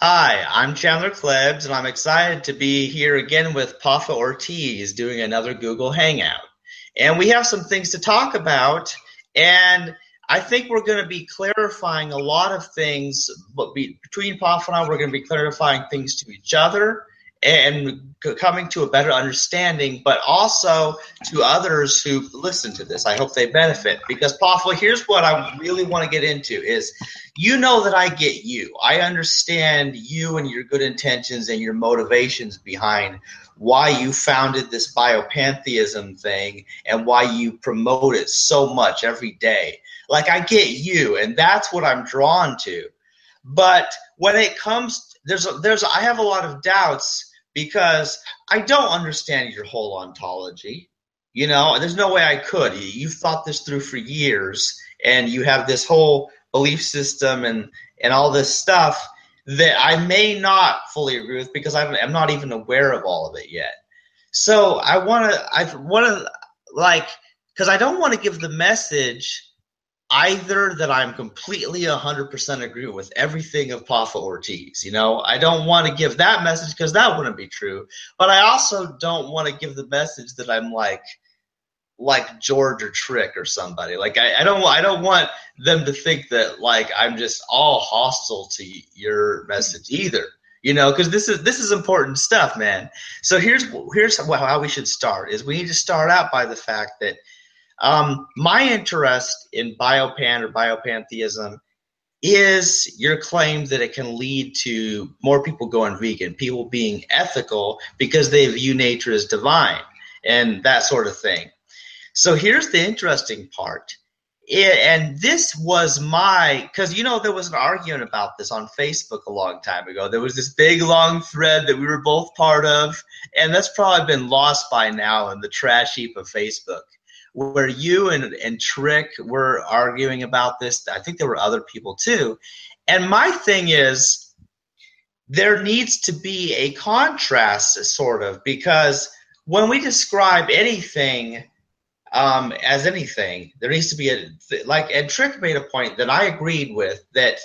Hi, I'm Chandler Klebs, and I'm excited to be here again with Poffo Ortiz doing another Google Hangout. And we have some things to talk about, and I think we're going to be clarifying a lot of things, but between Poffo and I, we're going to be clarifying things to each other and coming to a better understanding, but also to others who listen to this. I hope they benefit, because Poffo, here's what I really want to get into is, you know that I get you. I understand you and your good intentions and your motivations behind why you founded this biopantheism thing and why you promote it so much every day. Like, I get you, and that's what I'm drawn to. But when it comes, I have a lot of doubts because I don't understand your whole ontology. You know, there's no way I could. You've thought this through for years, and you have this whole belief system and all this stuff that I may not fully agree with because I'm not even aware of all of it yet. So I want to because I don't want to give the message either that I'm completely 100% agree with everything of Poffo Ortiz. You know, I don't want to give that message because that wouldn't be true. But I also don't want to give the message that I'm like George or Trick or somebody. Like, I don't want them to think that like I'm just all hostile to your message either. You know, because this is important stuff, man. So here's how we should start. Is we need to start out by the fact that my interest in biopan or biopantheism is your claim that it can lead to more people going vegan, people being ethical because they view nature as divine and that sort of thing. So here's the interesting part. And this was because, you know, there was an argument about this on Facebook a long time ago. There was this big, long thread that we were both part of, and that's probably been lost by now in the trash heap of Facebook, where you and Trick were arguing about this. I think there were other people too. And my thing is, there needs to be a contrast, sort of, because when we describe anything as anything, there needs to be and Trick made a point that I agreed with, that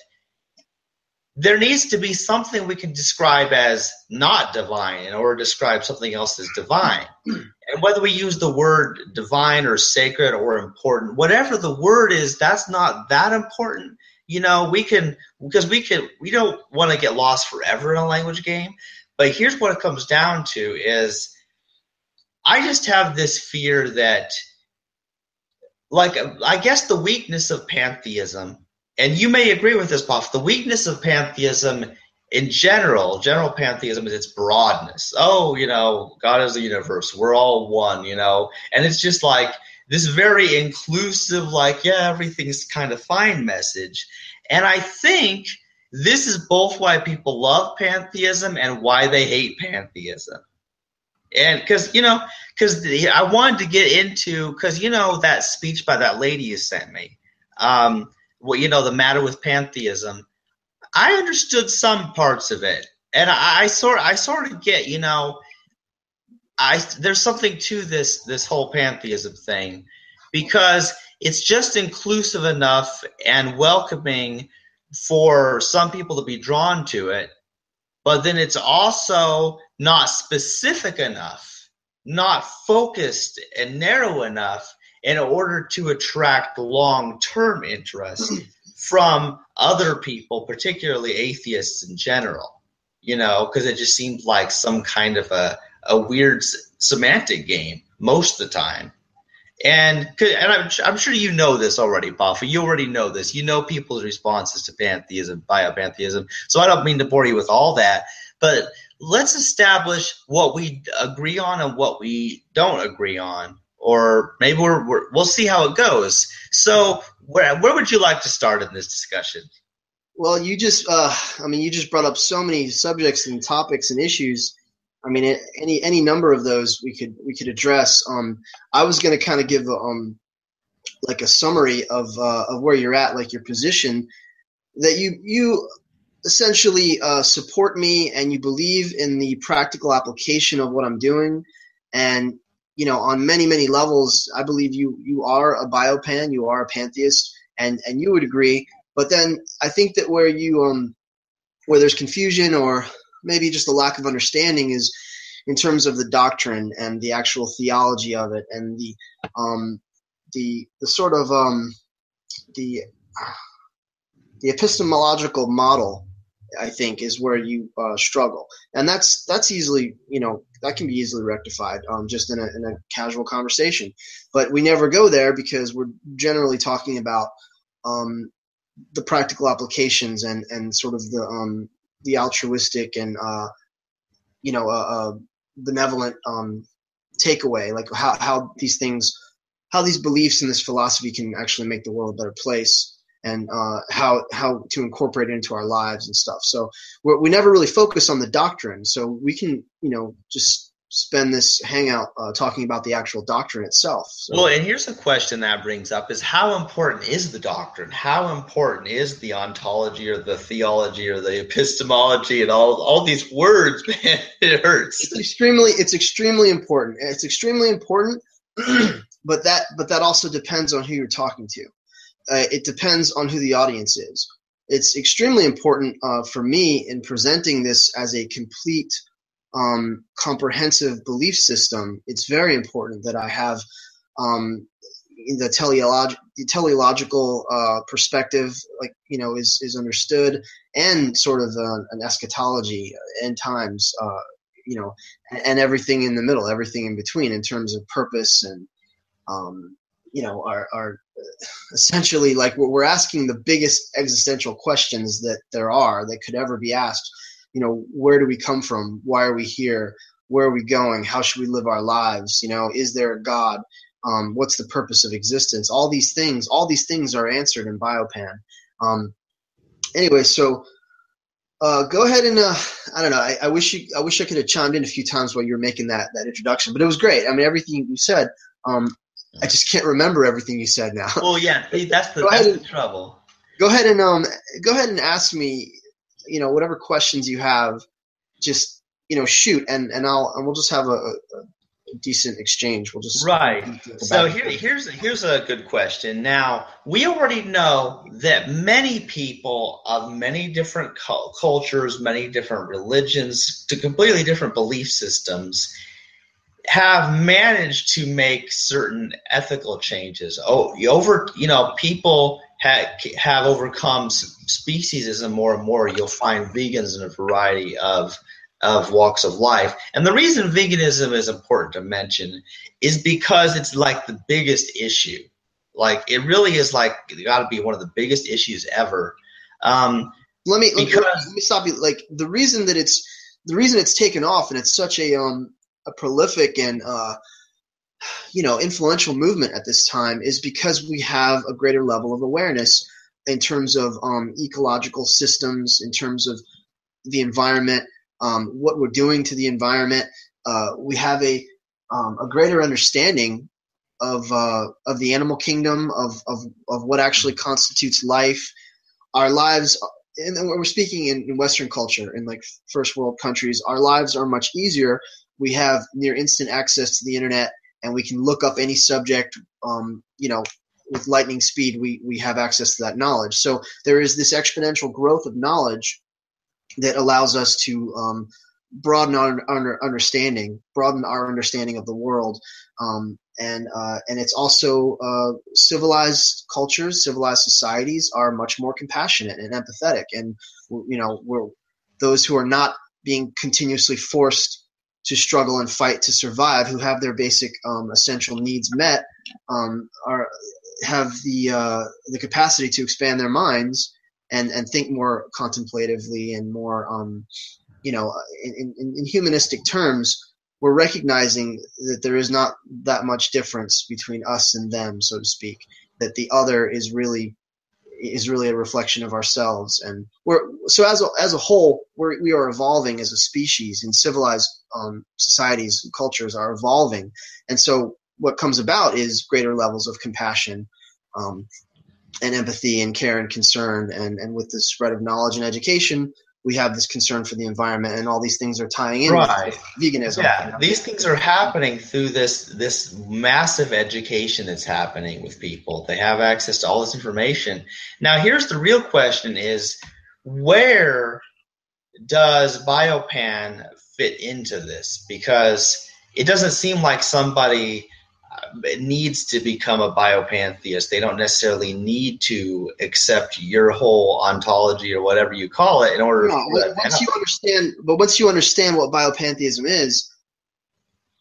there needs to be something we can describe as not divine in order to describe something else as divine. And whether we use the word divine or sacred or important, whatever the word is, that's not that important. You know, we don't want to get lost forever in a language game. But here's what it comes down to is, I just have this fear that, like, I guess the weakness of pantheism, and you may agree with this, Puff, the weakness of pantheism in general pantheism is its broadness. Oh, you know, God is the universe. We're all one, you know. And it's just like this very inclusive, like, yeah, everything's kind of fine message. And I think this is both why people love pantheism and why they hate pantheism. And because I wanted to get into, because, you know, that speech by that lady you sent me, the matter with pantheism, I understood some parts of it, and I sort of get, you know, there's something to this whole pantheism thing, because it's just inclusive enough and welcoming for some people to be drawn to it, but then it's also not specific enough, not focused and narrow enough in order to attract long-term interest from other people, particularly atheists in general, you know, because it just seems like some kind of a weird semantic game most of the time. And I'm sure you know this already, Poffo. You already know this. You know people's responses to pantheism, biopantheism. So I don't mean to bore you with all that, but let's establish what we agree on and what we don't agree on, or maybe we'll see how it goes. So where would you like to start in this discussion? Well, you just brought up so many subjects and topics and issues. I mean, any number of those we could address. I was going to kind of give like a summary of where you're at, like your position, that you essentially support me and you believe in the practical application of what I'm doing, and you know, on many, many levels, I believe you are a biopan, you are a pantheist, and you would agree. But then I think that where you where there's confusion or maybe just a lack of understanding is in terms of the doctrine and the actual theology of it, and the sort of the epistemological model, I think, is where you struggle, and that's easily, that can be easily rectified just in a casual conversation. But we never go there because we're generally talking about the practical applications and sort of the altruistic and benevolent takeaway, like how these beliefs and this philosophy can actually make the world a better place, and how to incorporate it into our lives and stuff. So we never really focus on the doctrine. So we can, just spend this hangout talking about the actual doctrine itself. So, well, and here's a question that brings up is how important is the doctrine? How important is the ontology or the theology or the epistemology and all these words, man? It hurts. It's extremely important. It's extremely important, but that also depends on who you're talking to. It depends on who the audience is. It's extremely important for me in presenting this as a complete, comprehensive belief system. It's very important that I have the teleological perspective, is understood, and sort of an eschatology, end times, and everything in the middle, everything in between, in terms of purpose and are essentially, like, we're asking the biggest existential questions that could ever be asked. Where do we come from? Why are we here? Where are we going? How should we live our lives? Is there a God? What's the purpose of existence? All these things are answered in Biopan. Anyway, so go ahead and I don't know. I wish I could have chimed in a few times while you were making that introduction, but it was great. I mean, everything you said. I just can't remember everything you said now. Well, yeah, that's the trouble. Go ahead and ask me, whatever questions you have. Just shoot, and we'll just have a decent exchange. We'll just right. So here's a good question. Now, we already know that many people of many different cultures, many different religions, to completely different belief systems, have managed to make certain ethical changes. People have overcome speciesism more and more. You'll find vegans in a variety of walks of life. And the reason veganism is important to mention is because it's like the biggest issue. Like, it really is, like, got to be one of the biggest issues ever. Let me stop you. Like, the reason it's taken off and it's such a prolific and influential movement at this time is because we have a greater level of awareness in terms of ecological systems, in terms of the environment, what we're doing to the environment. We have a greater understanding of the animal kingdom, of what actually constitutes life. Our lives, and we're speaking in Western culture, in like first world countries, our lives are much easier. We have near instant access to the internet, and we can look up any subject, with lightning speed. We have access to that knowledge. So there is this exponential growth of knowledge that allows us to broaden our understanding of the world. And it's also civilized cultures, civilized societies are much more compassionate and empathetic. And, we're those who are not being continuously forced to struggle and fight to survive, who have their basic essential needs met, have the capacity to expand their minds and think more contemplatively and more, in humanistic terms. We're recognizing that there is not that much difference between us and them, so to speak, that the other is really a reflection of ourselves. And so as a whole, we are evolving as a species, and civilized societies and cultures are evolving. And so what comes about is greater levels of compassion, and empathy and care and concern. And with the spread of knowledge and education, we have this concern for the environment, and all these things are tying in with veganism. Yeah, these things are happening through this massive education that's happening with people. They have access to all this information. Now, here's the real question is, where does Biopan fit into this? Because it doesn't seem like somebody needs to become a biopantheist. They don't necessarily need to accept your whole ontology or whatever you call it in order to once you understand what biopantheism is,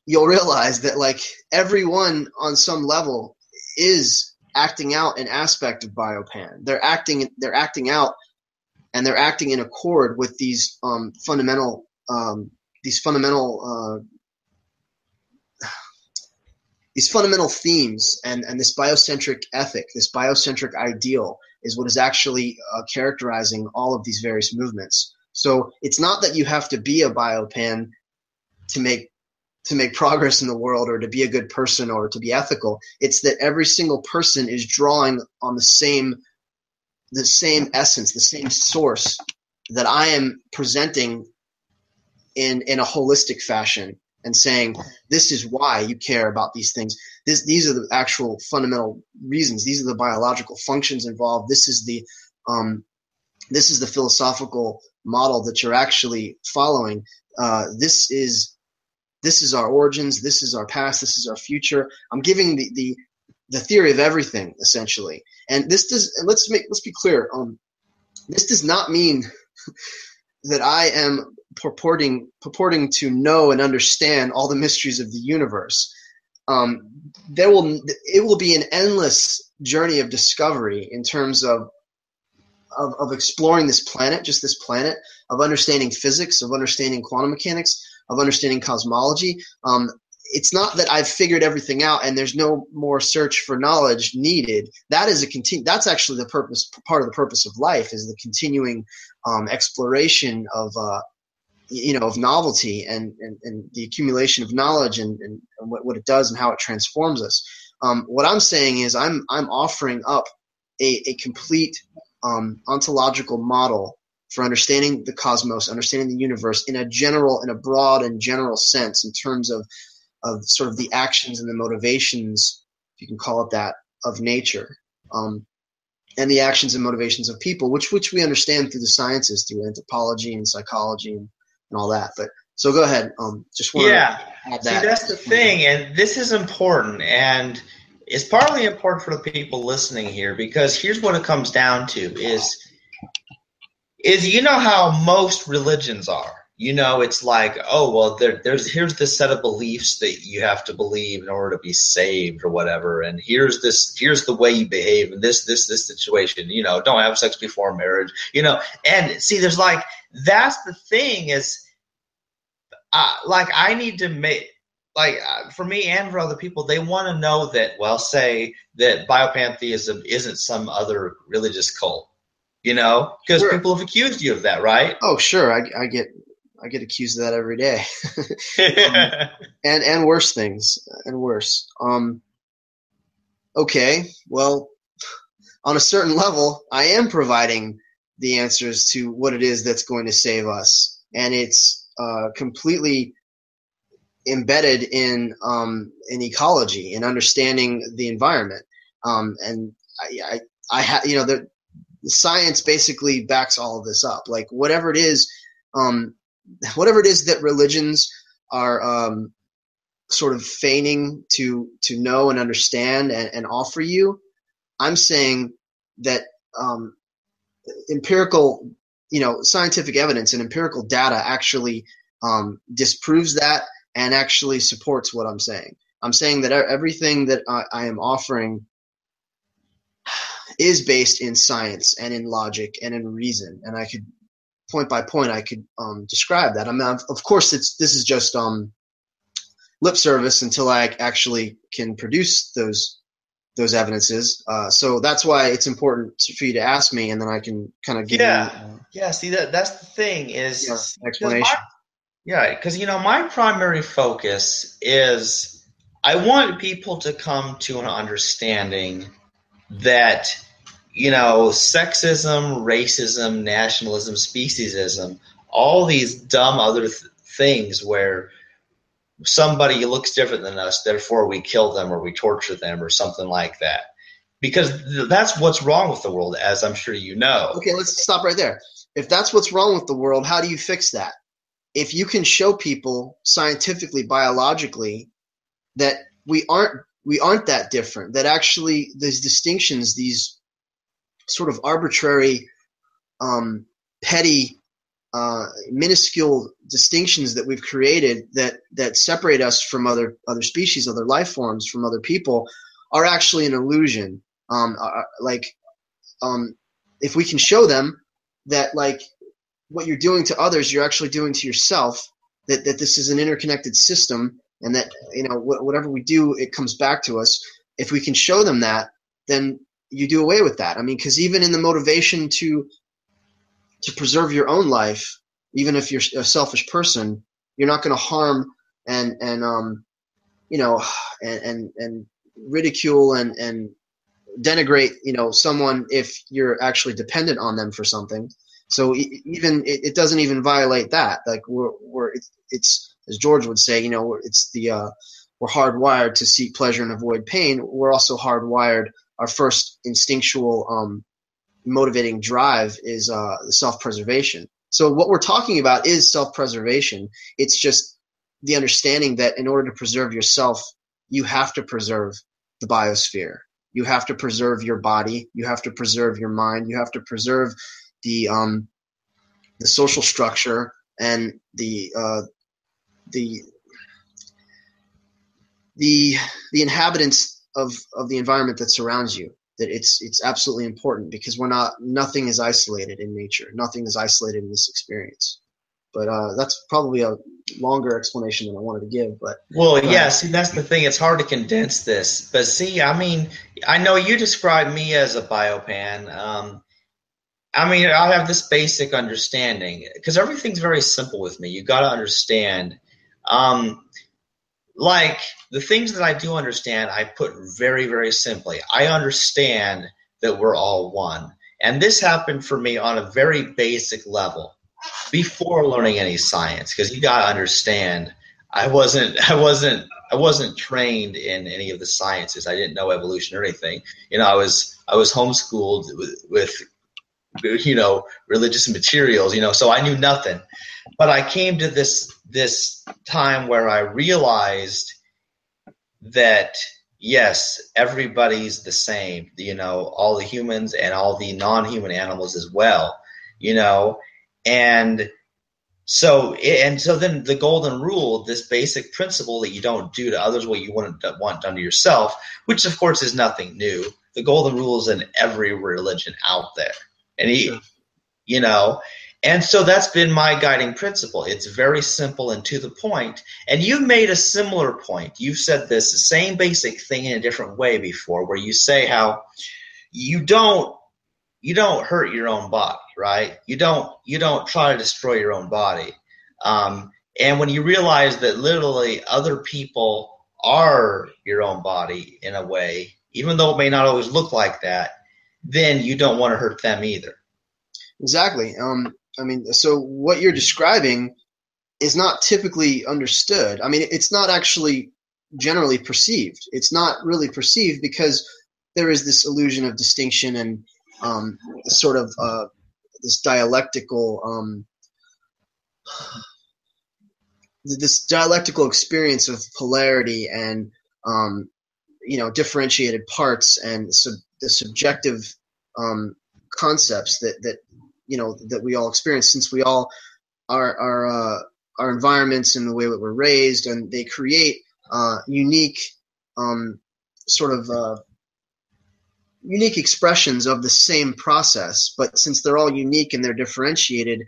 you'll realize that like everyone on some level is acting out an aspect of biopan. They're acting out, and they're acting in accord with these fundamental themes, and this biocentric ethic, this biocentric ideal is what is actually characterizing all of these various movements. So it's not that you have to be a biopan to make progress in the world, or to be a good person, or to be ethical. It's that every single person is drawing on the same essence, the same source that I am presenting in a holistic fashion, and saying, this is why you care about these things. These are the actual fundamental reasons. These are the biological functions involved. This is the philosophical model that you're actually following. This is our origins. This is our past. This is our future. I'm giving the theory of everything, essentially. And let's be clear. This does not mean that I am purporting to know and understand all the mysteries of the universe. It will be an endless journey of discovery in terms of exploring this planet, just this planet, of understanding physics, of understanding quantum mechanics, of understanding cosmology. It's not that I've figured everything out and there's no more search for knowledge needed. That's actually part of the purpose of life, is the continuing exploration of novelty and the accumulation of knowledge and what it does and how it transforms us. What I'm saying is I'm offering up a complete ontological model for understanding the cosmos, understanding the universe in a broad and general sense, in terms of sort of the actions and the motivations, if you can call it that, of nature, and the actions and motivations of people, which we understand through the sciences, through anthropology and psychology and all that. But so go ahead. Just want to add that. See, that's the thing, and this is important, and it's partly important for the people listening here, because here's what it comes down to is you know how most religions are. It's like, oh, well, here's this set of beliefs that you have to believe in order to be saved or whatever, and here's the way you behave in this situation. Don't have sex before marriage. And see, there's like, that's the thing is, like, I need to make, like, for me and for other people, they want to know that, well, say that biopantheism isn't some other religious cult, because sure. People have accused you of that, right? Oh, sure. I get accused of that every day. And worse things, and worse. Okay, well, on a certain level, I am providing the answers to what it is that's going to save us, and it's completely embedded in ecology and understanding the environment. And the science basically backs all of this up. Like whatever it is that religions are sort of feigning to know and understand and offer you, I'm saying that empirical, scientific evidence and empirical data actually disproves that and actually supports what I'm saying. I'm saying that everything that I am offering is based in science and in logic and in reason, and I could point by point I could describe that. I mean, of course, this is just lip service until I actually can produce those evidences. So that's why it's important for you to ask me, and then I can kind of give you. See, that's the thing is explanation. Because my primary focus is I want people to come to an understanding that sexism, racism, nationalism, speciesism, all these dumb other things where somebody looks different than us, therefore we kill them or we torture them or something like that. Because that's what's wrong with the world, as I'm sure you know. Okay, let's stop right there. if that's what's wrong with the world, how do you fix that? If you can show people scientifically, biologically, that we aren't that different, that actually these distinctions, these sort of arbitrary, petty, minuscule distinctions that we've created that separate us from other species, other life forms, from other people, are actually an illusion. If we can show them that, like, what you're doing to others, you're actually doing to yourself, that this is an interconnected system, and that, whatever we do, it comes back to us. If we can show them that, then you do away with that. I mean, because even in the motivation to preserve your own life, even if you're a selfish person, you're not going to harm and ridicule and denigrate, someone if you're actually dependent on them for something. So even it doesn't even violate that. Like it's as George would say, we're hardwired to seek pleasure and avoid pain. We're also hardwired. Our first instinctual motivating drive is self-preservation. So what we're talking about is self-preservation. It's just the understanding that in order to preserve yourself, you have to preserve the biosphere. You have to preserve your body. You have to preserve your mind. You have to preserve the social structure and the inhabitants of the environment that surrounds you. That it's absolutely important, because nothing is isolated in nature. Nothing is isolated in this experience. But that's probably a longer explanation than I wanted to give. But see, that's the thing. It's hard to condense this. But see, I mean, I know you describe me as a biopan. I have this basic understanding, because everything's very simple with me. You got to understand, like the things that I do understand, I put very, very simply. I understand that we're all one. And this happened for me on a very basic level before learning any science, because you got to understand, I wasn't trained in any of the sciences. I didn't know evolution or anything. I was homeschooled with religious materials, so I knew nothing. But I came to this time where I realized that, yes, everybody's the same, all the humans and all the non-human animals as well, and so then the golden rule, this basic principle that you don't do to others what you want done to yourself, which of course is nothing new. The golden rule is in every religion out there. And and so that's been my guiding principle. It's very simple and to the point. And you made a similar point. You've said this the same basic thing in a different way before, where you say how you don't hurt your own body, right? You don't try to destroy your own body. And when you realize that literally other people are your own body in a way, even though it may not always look like that, then you don't want to hurt them either. Exactly. So what you're describing is not typically understood. I mean, it's not actually generally perceived. It's not really perceived because there is this illusion of distinction and sort of this dialectical experience of polarity and differentiated parts and the subjective concepts that we all experience, since we all our environments and the way that we're raised, and they create unique unique expressions of the same process. But since they're all unique and they're differentiated,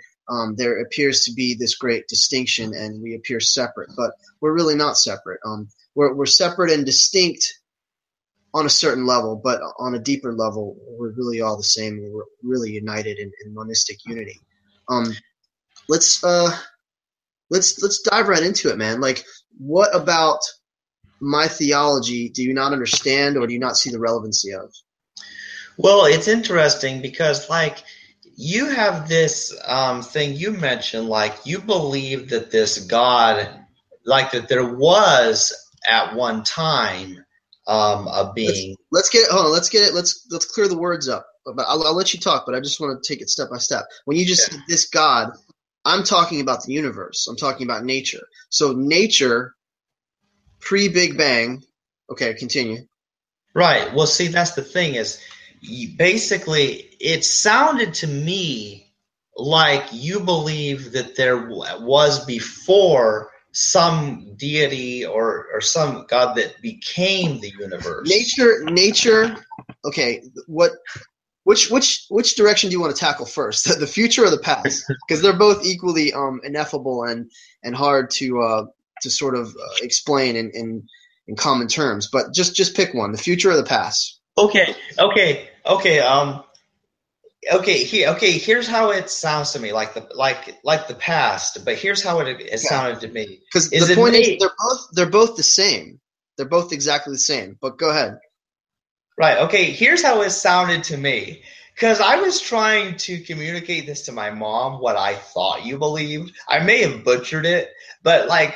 there appears to be this great distinction, and we appear separate. But we're really not separate. We're separate and distinct on a certain level, but on a deeper level, we're really all the same. And we're really united in monistic unity. Let's dive right into it, man. Like, what about my theology do you not understand, or do you not see the relevancy of? Well, it's interesting because, like, you have this thing you mentioned, like, you believe that this God, like, that there was at one time a being. Let's clear the words up. but I'll let you talk, but I just want to take it step by step. When you just said this God, I'm talking about the universe. I'm talking about nature. So nature, pre-Big Bang. Okay, continue. Right. Well, see, that's the thing is, basically, it sounded to me like you believe that there was before some deity or some God that became the universe. Nature. Okay, which direction do you want to tackle first? The future or the past? Because they're both equally ineffable and hard to sort of explain in common terms. But just pick one: the future or the past. Okay. Here's how it sounds to me, like the past. But here's how it sounded to me. Because the point is, they're both the same. They're both exactly the same. But go ahead. Right. Okay. Here's how it sounded to me. Because I was trying to communicate this to my mom, what I thought you believed. I may have butchered it, but like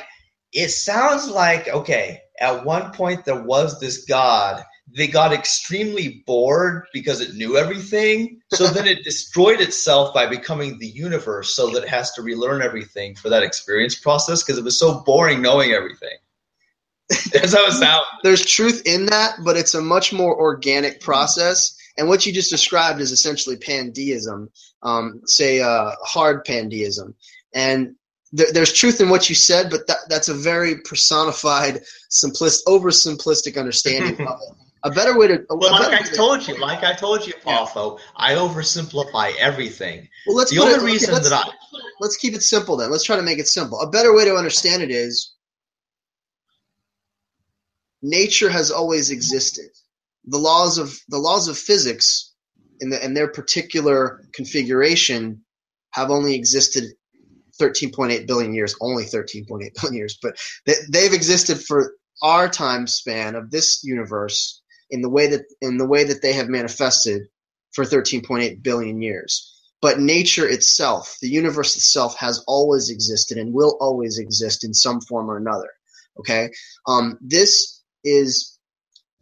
it sounds like, okay, at one point there was this God. They got extremely bored because it knew everything. So then it destroyed itself by becoming the universe so that it has to relearn everything for that experience process because it was so boring knowing everything. That's how it sounds. There's truth in that, but it's a much more organic process. And what you just described is essentially pantheism, hard pantheism. And there's truth in what you said, but that's a very personified, oversimplistic understanding of it. A better way to. Like I told you, Poffo, I oversimplify everything. Well, let's keep it simple then. Let's try to make it simple. A better way to understand it is nature has always existed. The laws of physics in their particular configuration have only existed 13.8 billion years, only 13.8 billion years, but they've existed for our time span of this universe in the way that they have manifested for 13.8 billion years. But nature itself, the universe itself, has always existed and will always exist in some form or another. Okay, this is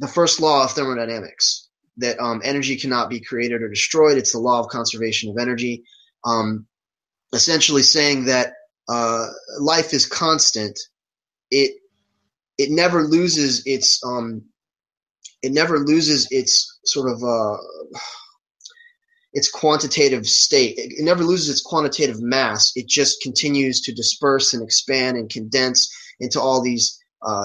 the first law of thermodynamics, that energy cannot be created or destroyed. It's the law of conservation of energy, essentially saying that life is constant. It never loses its sort of its quantitative state. It never loses its quantitative mass. It just continues to disperse and expand and condense into all these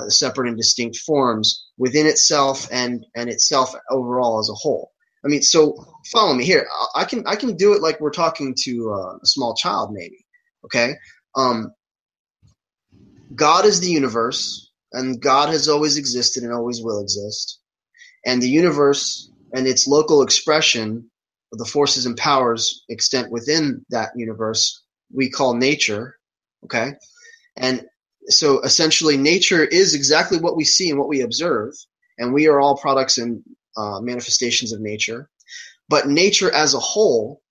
separate and distinct forms within itself and itself overall as a whole. I mean, so follow me here. I can do it like we're talking to a small child, maybe. Okay, God is the universe, and God has always existed and always will exist. And the universe and its local expression of the forces and powers extant within that universe we call nature. Okay, and so essentially nature is exactly what we see and what we observe, and we are all products and manifestations of nature. But nature as a whole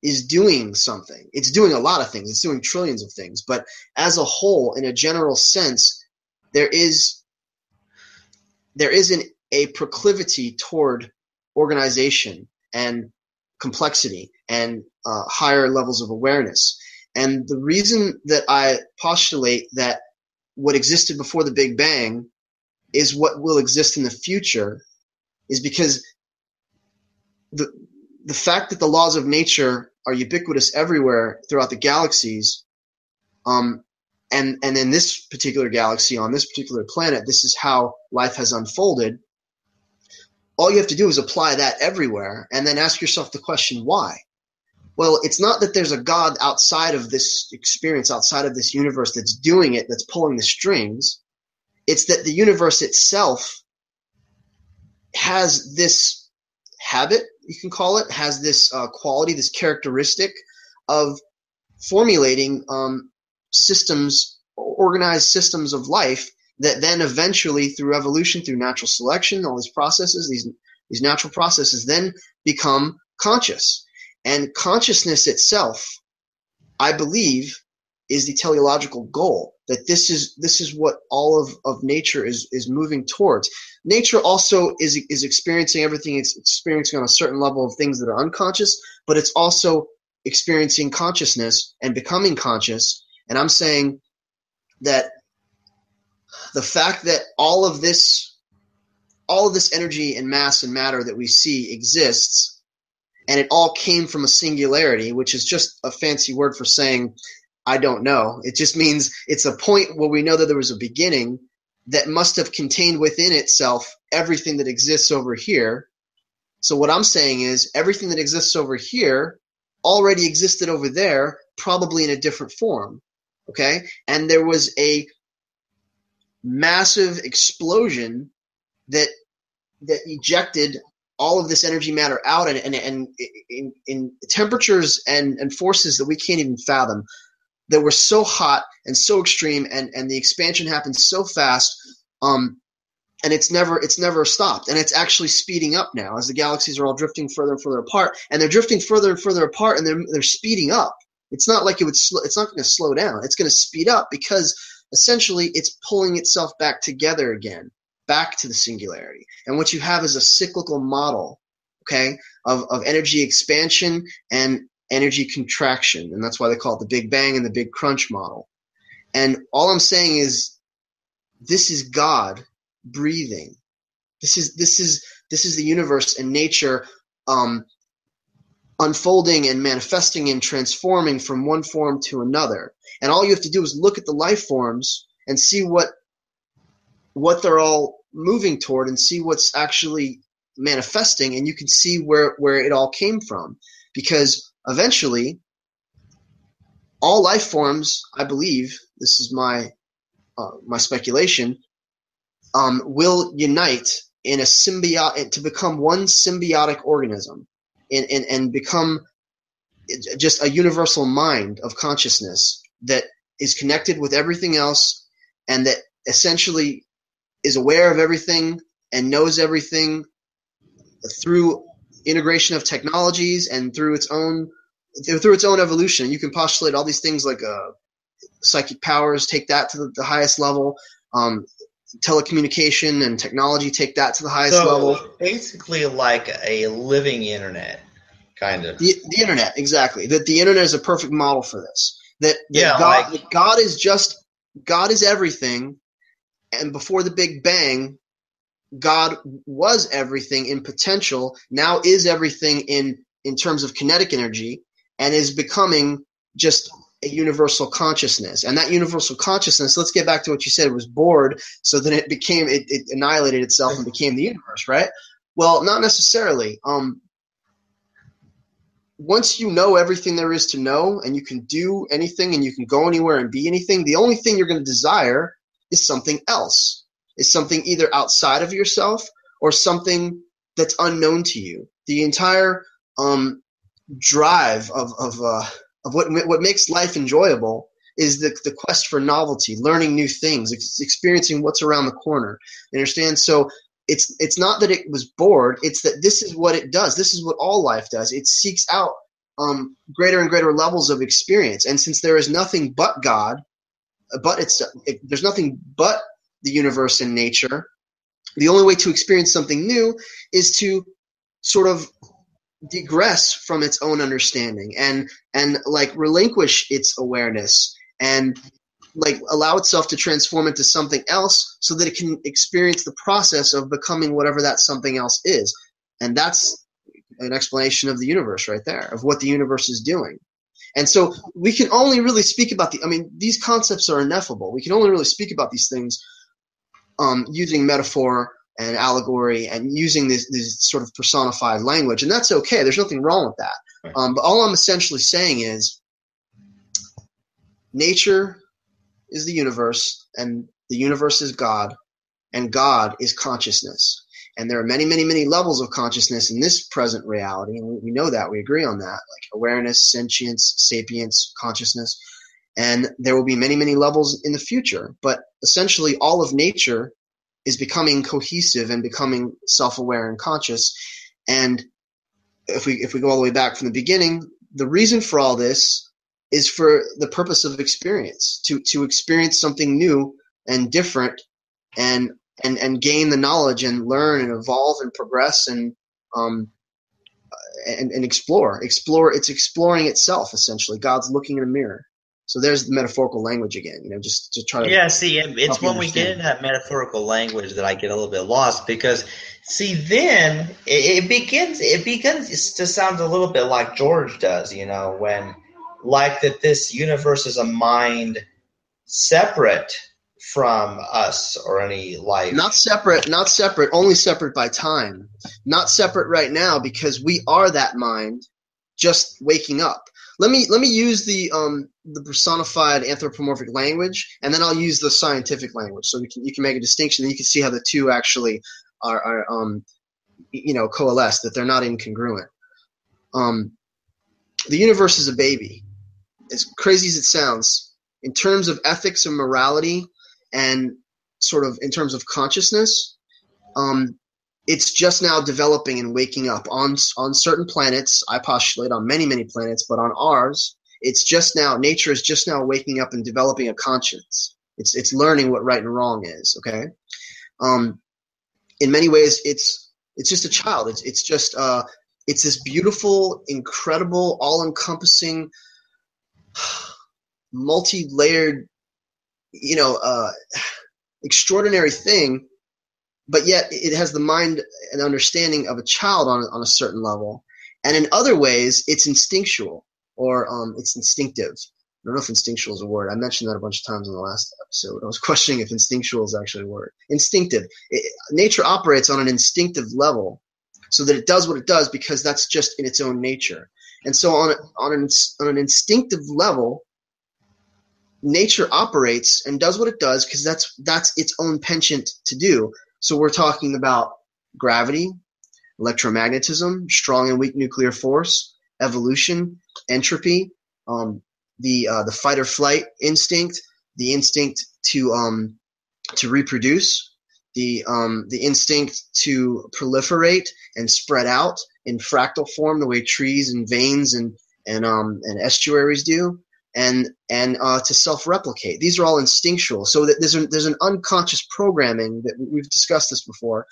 is doing something. It's doing a lot of things. It's doing trillions of things. But as a whole, in a general sense, there is a proclivity toward organization and complexity and higher levels of awareness. And the reason that I postulate that what existed before the Big Bang is what will exist in the future is because the fact that the laws of nature are ubiquitous everywhere throughout the galaxies, and in this particular galaxy, on this particular planet, this is how life has unfolded. All you have to do is apply that everywhere and then ask yourself the question, why? Well, it's not that there's a God outside of this experience, outside of this universe that's doing it, that's pulling the strings. It's that the universe itself has this habit, you can call it, has this quality, this characteristic of formulating systems, organized systems of life that then eventually, through evolution, through natural selection, all these processes, these natural processes then become conscious. And consciousness itself, I believe, is the teleological goal, that this is what all of nature is moving towards. Nature also is experiencing everything. It's experiencing on a certain level of things that are unconscious, but it's also experiencing consciousness and becoming conscious. And I'm saying that the fact that all of this energy and mass and matter that we see exists, and it all came from a singularity, which is just a fancy word for saying, I don't know. It just means it's a point where we know that there was a beginning that must have contained within itself everything that exists over here. So what I'm saying is everything that exists over here already existed over there, probably in a different form. Okay? And there was a massive explosion that ejected all of this energy matter out, and in temperatures and forces that we can't even fathom, that were so hot and so extreme, and the expansion happened so fast, and it's never stopped, and it's actually speeding up now as the galaxies are all drifting further and further apart, and they're drifting further and further apart, and they're speeding up. It's not like it's not going to slow down. It's going to speed up because essentially it's pulling itself back together again, back to the singularity. And what you have is a cyclical model, okay, of energy expansion and energy contraction, and that's why they call it the Big Bang and the Big Crunch model. And all I'm saying is, this is God breathing. This is the universe and nature unfolding and manifesting and transforming from one form to another. And all you have to do is look at the life forms and see what they're all moving toward, and see what's actually manifesting, and you can see where it all came from. Because eventually, all life forms, I believe, this is my speculation, will unite in a symbiote to become one symbiotic organism, and become just a universal mind of consciousness that is connected with everything else, and that essentially is aware of everything and knows everything through integration of technologies and through its own evolution. You can postulate all these things like psychic powers, take that to the highest level. Telecommunication and technology, take that to the highest level. Basically like a living internet, kind of. The internet, exactly. That the internet is a perfect model for this. That God is everything, and before the Big Bang, God was everything in potential, now is everything in terms of kinetic energy, and is becoming just a universal consciousness. And that universal consciousness, let's get back to what you said, was bored, so then it annihilated itself and became the universe, right? Well, not necessarily. Once you know everything there is to know, and you can do anything, and you can go anywhere and be anything, the only thing you're going to desire is something else. Is something either outside of yourself or something that's unknown to you. The entire drive of what makes life enjoyable is the quest for novelty, learning new things, experiencing what's around the corner. You understand? So it's not that it was bored. It's that this is what it does. This is what all life does. It seeks out greater and greater levels of experience. And since there is nothing but God, there's nothing but the universe and nature, the only way to experience something new is to sort of digress from its own understanding and like relinquish its awareness and like allow itself to transform into something else so that it can experience the process of becoming whatever that something else is. And that's an explanation of the universe right there, of what the universe is doing. And so we can only really speak about these concepts are ineffable. We can only really speak about these things using metaphor and allegory and using this sort of personified language. And that's okay. There's nothing wrong with that. Right. But all I'm essentially saying is nature is the universe, and the universe is God, and God is consciousness. And there are many, many, many levels of consciousness in this present reality, and we know that. We agree on that, like awareness, sentience, sapience, consciousness. And there will be many, many levels in the future. But essentially all of nature is becoming cohesive and becoming self-aware and conscious. And if we go all the way back from the beginning, the reason for all this is for the purpose of experience, to experience something new and different, and gain the knowledge and learn and evolve and progress and explore. It's exploring itself, essentially. God's looking in a mirror. So there's the metaphorical language again, just to try to. Yeah, see, it's when we get into that metaphorical language that I get a little bit lost, because, see, then it begins to sound a little bit like George does, when, like, that this universe is a mind separate from us or any life. Not separate, only separate by time. Not separate right now, because we are that mind just waking up. Let me use the personified anthropomorphic language, and then I'll use the scientific language, so you can make a distinction, and you can see how the two actually are coalesce, that they're not incongruent. The universe is a baby. As crazy as it sounds, in terms of ethics and morality, and sort of in terms of consciousness, it's just now developing and waking up on certain planets. I postulate on many, many planets, but on ours, nature is just now waking up and developing a conscience. It's learning what right and wrong is. Okay. In many ways, it's just a child. It's this beautiful, incredible, all-encompassing, multi-layered, extraordinary thing. But yet it has the mind and understanding of a child on a certain level. And in other ways, it's instinctual, or it's instinctive. I don't know if instinctual is a word. I mentioned that a bunch of times in the last episode. I was questioning if instinctual is actually a word. Instinctive. Nature operates on an instinctive level, so that it does what it does because that's just in its own nature. And so on an instinctive level, nature operates and does what it does because that's its own penchant to do. So we're talking about gravity, electromagnetism, strong and weak nuclear force, evolution, entropy, the fight or flight instinct, the instinct to reproduce, the instinct to proliferate and spread out in fractal form, the way trees and veins and estuaries do. And to self-replicate. These are all instinctual. So that there's an unconscious programming that we've discussed this before,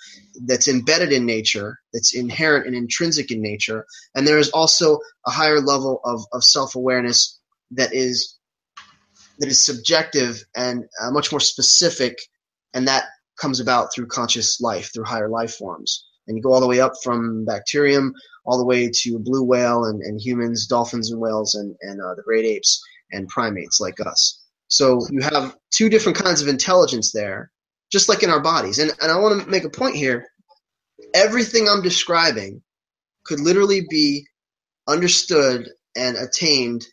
that's embedded in nature, that's inherent and intrinsic in nature. And there is also a higher level of self-awareness that is subjective and much more specific, and that comes about through conscious life, through higher life forms. And you go all the way up from bacterium all the way to blue whale and humans, dolphins and whales, and the great apes and primates like us. So you have two different kinds of intelligence there, just like in our bodies. And I want to make a point here. Everything I'm describing could literally be understood and attained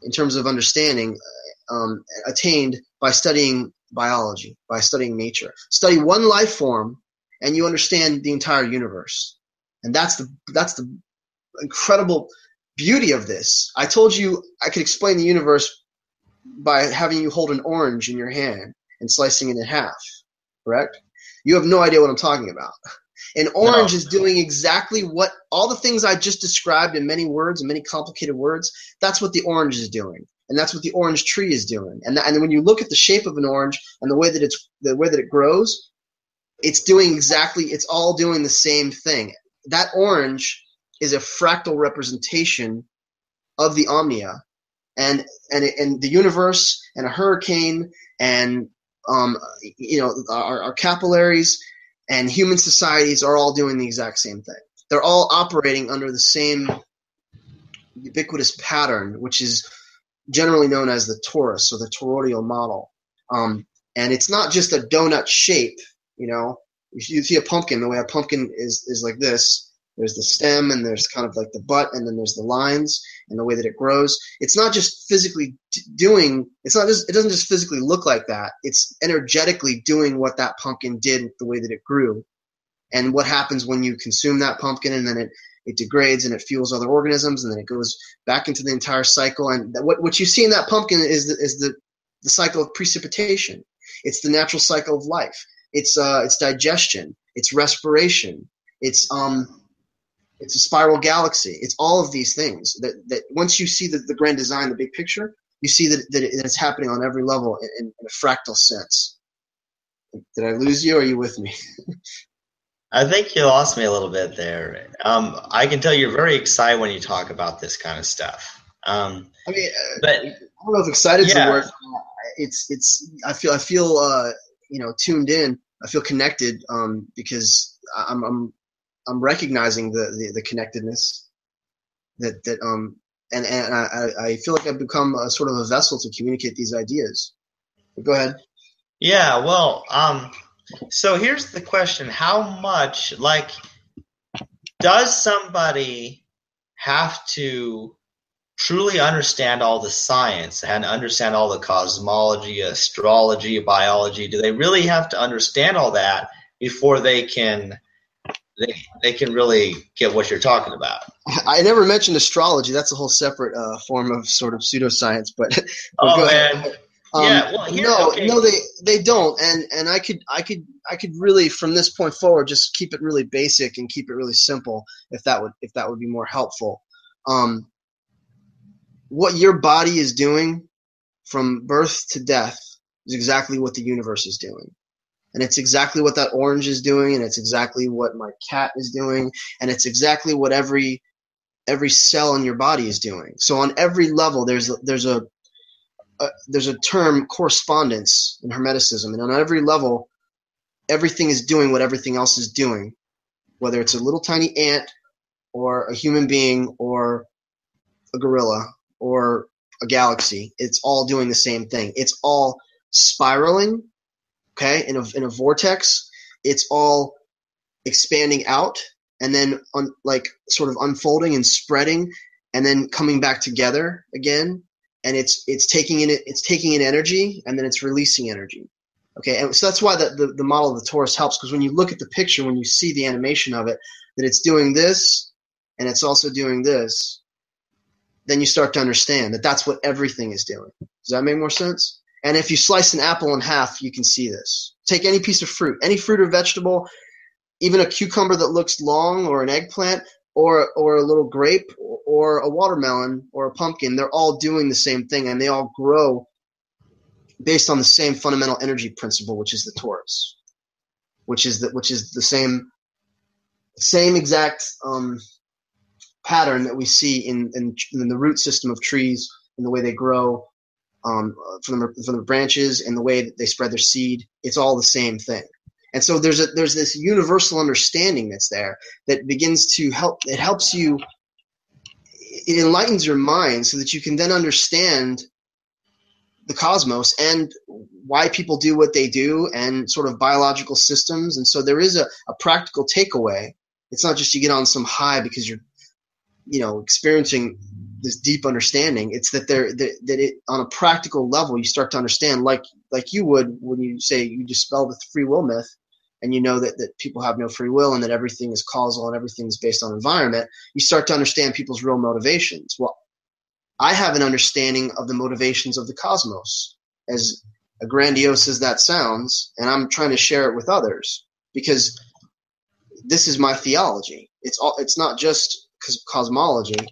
in terms of understanding, attained by studying biology, by studying nature. Study one life form, and you understand the entire universe. And that's the incredible beauty of this. I told you I could explain the universe by having you hold an orange in your hand and slicing it in half, correct? You have no idea what I'm talking about. An orange is doing exactly what all the things I just described in many words and many complicated words. That's what the orange is doing, and that's what the orange tree is doing. And when you look at the shape of an orange and the way that it grows, it's all doing the same thing. That orange is a fractal representation of the omnia, and the universe, and a hurricane, and our capillaries and human societies are all doing the exact same thing. They're all operating under the same ubiquitous pattern, which is generally known as the torus, or the toroidal model. And it's not just a donut shape. If you see a pumpkin, the way a pumpkin is like this. There's the stem, and there's kind of like the butt, and then there's the lines, and the way that it grows. It's not just physically it doesn't just physically look like that. It's energetically doing what that pumpkin did, the way that it grew. And what happens when you consume that pumpkin, and then it degrades and it fuels other organisms, and then it goes back into the entire cycle. And what you see in that pumpkin is the cycle of precipitation. It's the natural cycle of life. It's digestion. It's respiration. It's It's a spiral galaxy. It's all of these things that once you see the grand design, the big picture, you see that it's happening on every level in a fractal sense. Did I lose you, or are you with me? I think you lost me a little bit there. I can tell you're very excited when you talk about this kind of stuff. I mean, but I don't know if excited is the word. It's. I feel tuned in. I feel connected because I'm recognizing the connectedness and I feel like I've become a sort of a vessel to communicate these ideas. But go ahead. Yeah, well, so here's the question. How much, does somebody have to truly understand all the science and understand all the cosmology, astrology, biology? Do they really have to understand all that before they can really get what you're talking about? I never mentioned astrology. That's a whole separate form of sort of pseudoscience. But go ahead. Yeah, well, no, they don't, and I could really from this point forward just keep it really basic and keep it really simple if that would be more helpful. What your body is doing from birth to death is exactly what the universe is doing, and it's exactly what that orange is doing, and it's exactly what my cat is doing, and it's exactly what every cell in your body is doing. So on every level, there's a term, correspondence, in Hermeticism, and on every level, everything is doing what everything else is doing, whether it's a little tiny ant or a human being or a gorilla or a galaxy. It's all doing the same thing. It's all spiraling, okay, in a vortex. It's all expanding out and then sort of unfolding and spreading and then coming back together again. And it's taking in energy, and then it's releasing energy. Okay, and so that's why the model of the torus helps, because when you look at the picture, when you see the animation of it, that it's doing this and it's also doing this, then you start to understand that that's what everything is doing. Does that make more sense? And if you slice an apple in half, you can see this. Take any piece of fruit, any fruit or vegetable, even a cucumber that looks long, or an eggplant, or a little grape, or a watermelon, or a pumpkin. They're all doing the same thing, and they all grow based on the same fundamental energy principle, which is the torus, which is the same exact pattern that we see in the root system of trees, in the way they grow from the branches, and the way that they spread their seed. It's all the same thing. And so there's this universal understanding that's there that begins to help. It helps you. It enlightens your mind so that you can then understand the cosmos and why people do what they do, and sort of biological systems. And so there is a practical takeaway. It's not just you get on some high because you're experiencing this deep understanding. It's that it on a practical level you start to understand, like you would when you say you dispel the free will myth, and you know that people have no free will and that everything is causal and everything is based on environment. You start to understand people's real motivations. Well, I have an understanding of the motivations of the cosmos, as grandiose as that sounds, and I'm trying to share it with others because this is my theology. It's not just cosmology.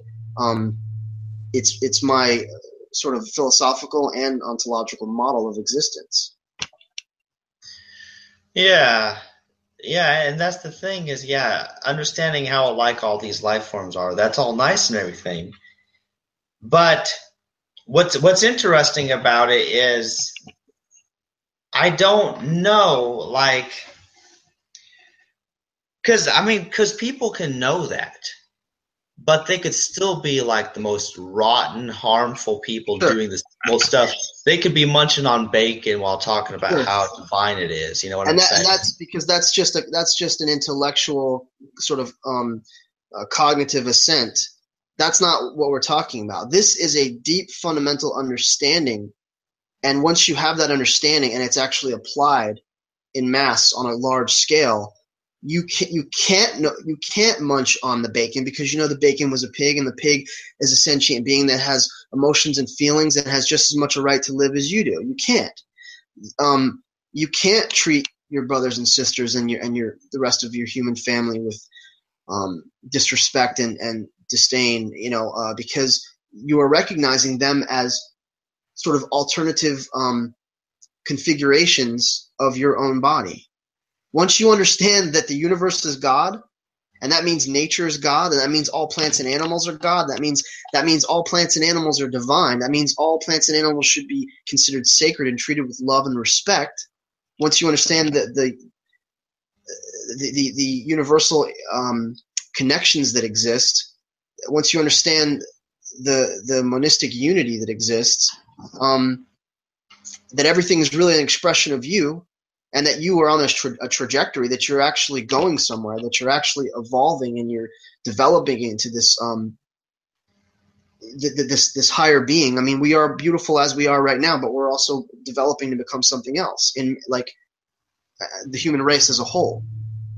It's my sort of philosophical and ontological model of existence. Yeah, and that's the thing is, understanding how alike all these life forms are, that's all nice and everything. But what's interesting about it is I don't know, because people can know that, but they could still be like the most rotten, harmful people doing this simple stuff. They could be munching on bacon while talking about how divine it is. You know what I'm saying? And that's because that's just an intellectual sort of cognitive assent. That's not what we're talking about. This is a deep fundamental understanding, and once you have that understanding and it's actually applied in mass on a large scale, you can't munch on the bacon because the bacon was a pig, and the pig is a sentient being that has emotions and feelings and has just as much a right to live as you do. You can't. You can't treat your brothers and sisters and the rest of your human family disrespect and disdain, because you are recognizing them as sort of alternative configurations of your own body. Once you understand that the universe is God, and that means nature is God, and that means all plants and animals are God, that means all plants and animals are divine, that means all plants and animals should be considered sacred and treated with love and respect. Once you understand the universal connections that exist, once you understand the monistic unity that exists, that everything is really an expression of you, and that you are on a trajectory, that you're actually going somewhere, that you're actually evolving and you're developing into this this higher being. I mean, we are beautiful as we are right now, but we're also developing to become something else in like the human race as a whole.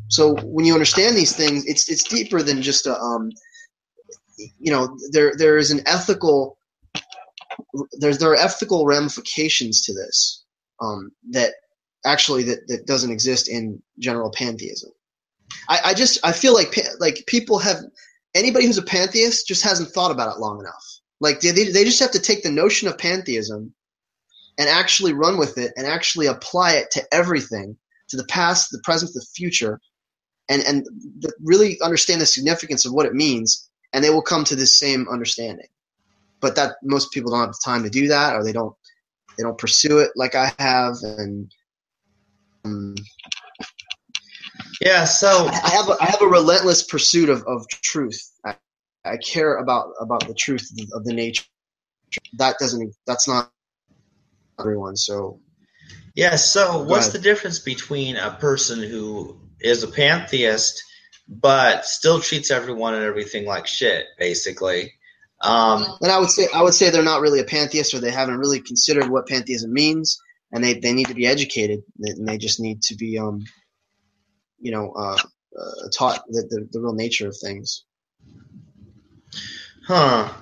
So when you understand these things, it's deeper than just a there is an ethical there are ethical ramifications to this that doesn't exist in general pantheism. I feel like people have, anybody who's a pantheist just hasn't thought about it long enough. Like they just have to take the notion of pantheism and actually run with it and actually apply it to everything, to the past, the present, the future, and really understand the significance of what it means, and they will come to this same understanding. But that most people don't have the time to do that, or they don't pursue it like I have. And yeah, so I have a relentless pursuit of truth. I care about the truth of the nature. That's not everyone. So yeah, so what's the difference between a person who is a pantheist but still treats everyone and everything like shit, basically? And I would say they're not really a pantheist, or they haven't really considered what pantheism means, and they need to be educated, and they just need to be taught the real nature of things. Huh.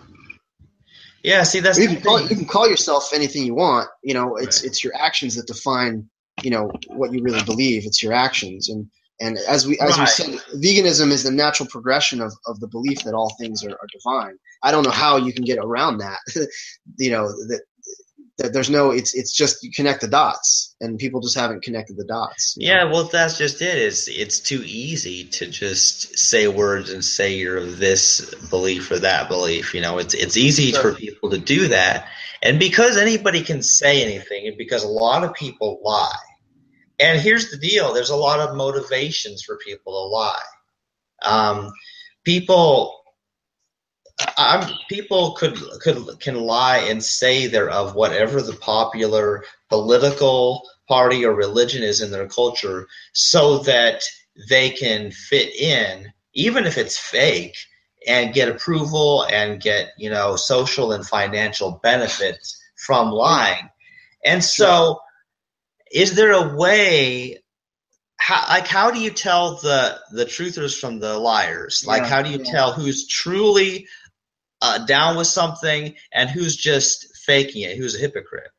Yeah, see, that's you can call yourself anything you want. It's your actions that define what you really believe. It's your actions, and as we said, veganism is the natural progression of the belief that all things are divine. I don't know how you can get around that. That there's no, it's just you connect the dots, and people just haven't connected the dots. Yeah, well, that's just it. It's too easy to just say words and say you're of this belief or that belief. It's easy for people to do that, and because anybody can say anything, and because a lot of people lie. And here's the deal: there's a lot of motivations for people to lie. People can lie and say they're of whatever the popular political party or religion is in their culture, so that they can fit in, even if it's fake, and get approval and get social and financial benefits from lying. And so, is there a way? How do you tell the truthers from the liars? How do you tell who's truly down with something and who's just faking it, who's a hypocrite?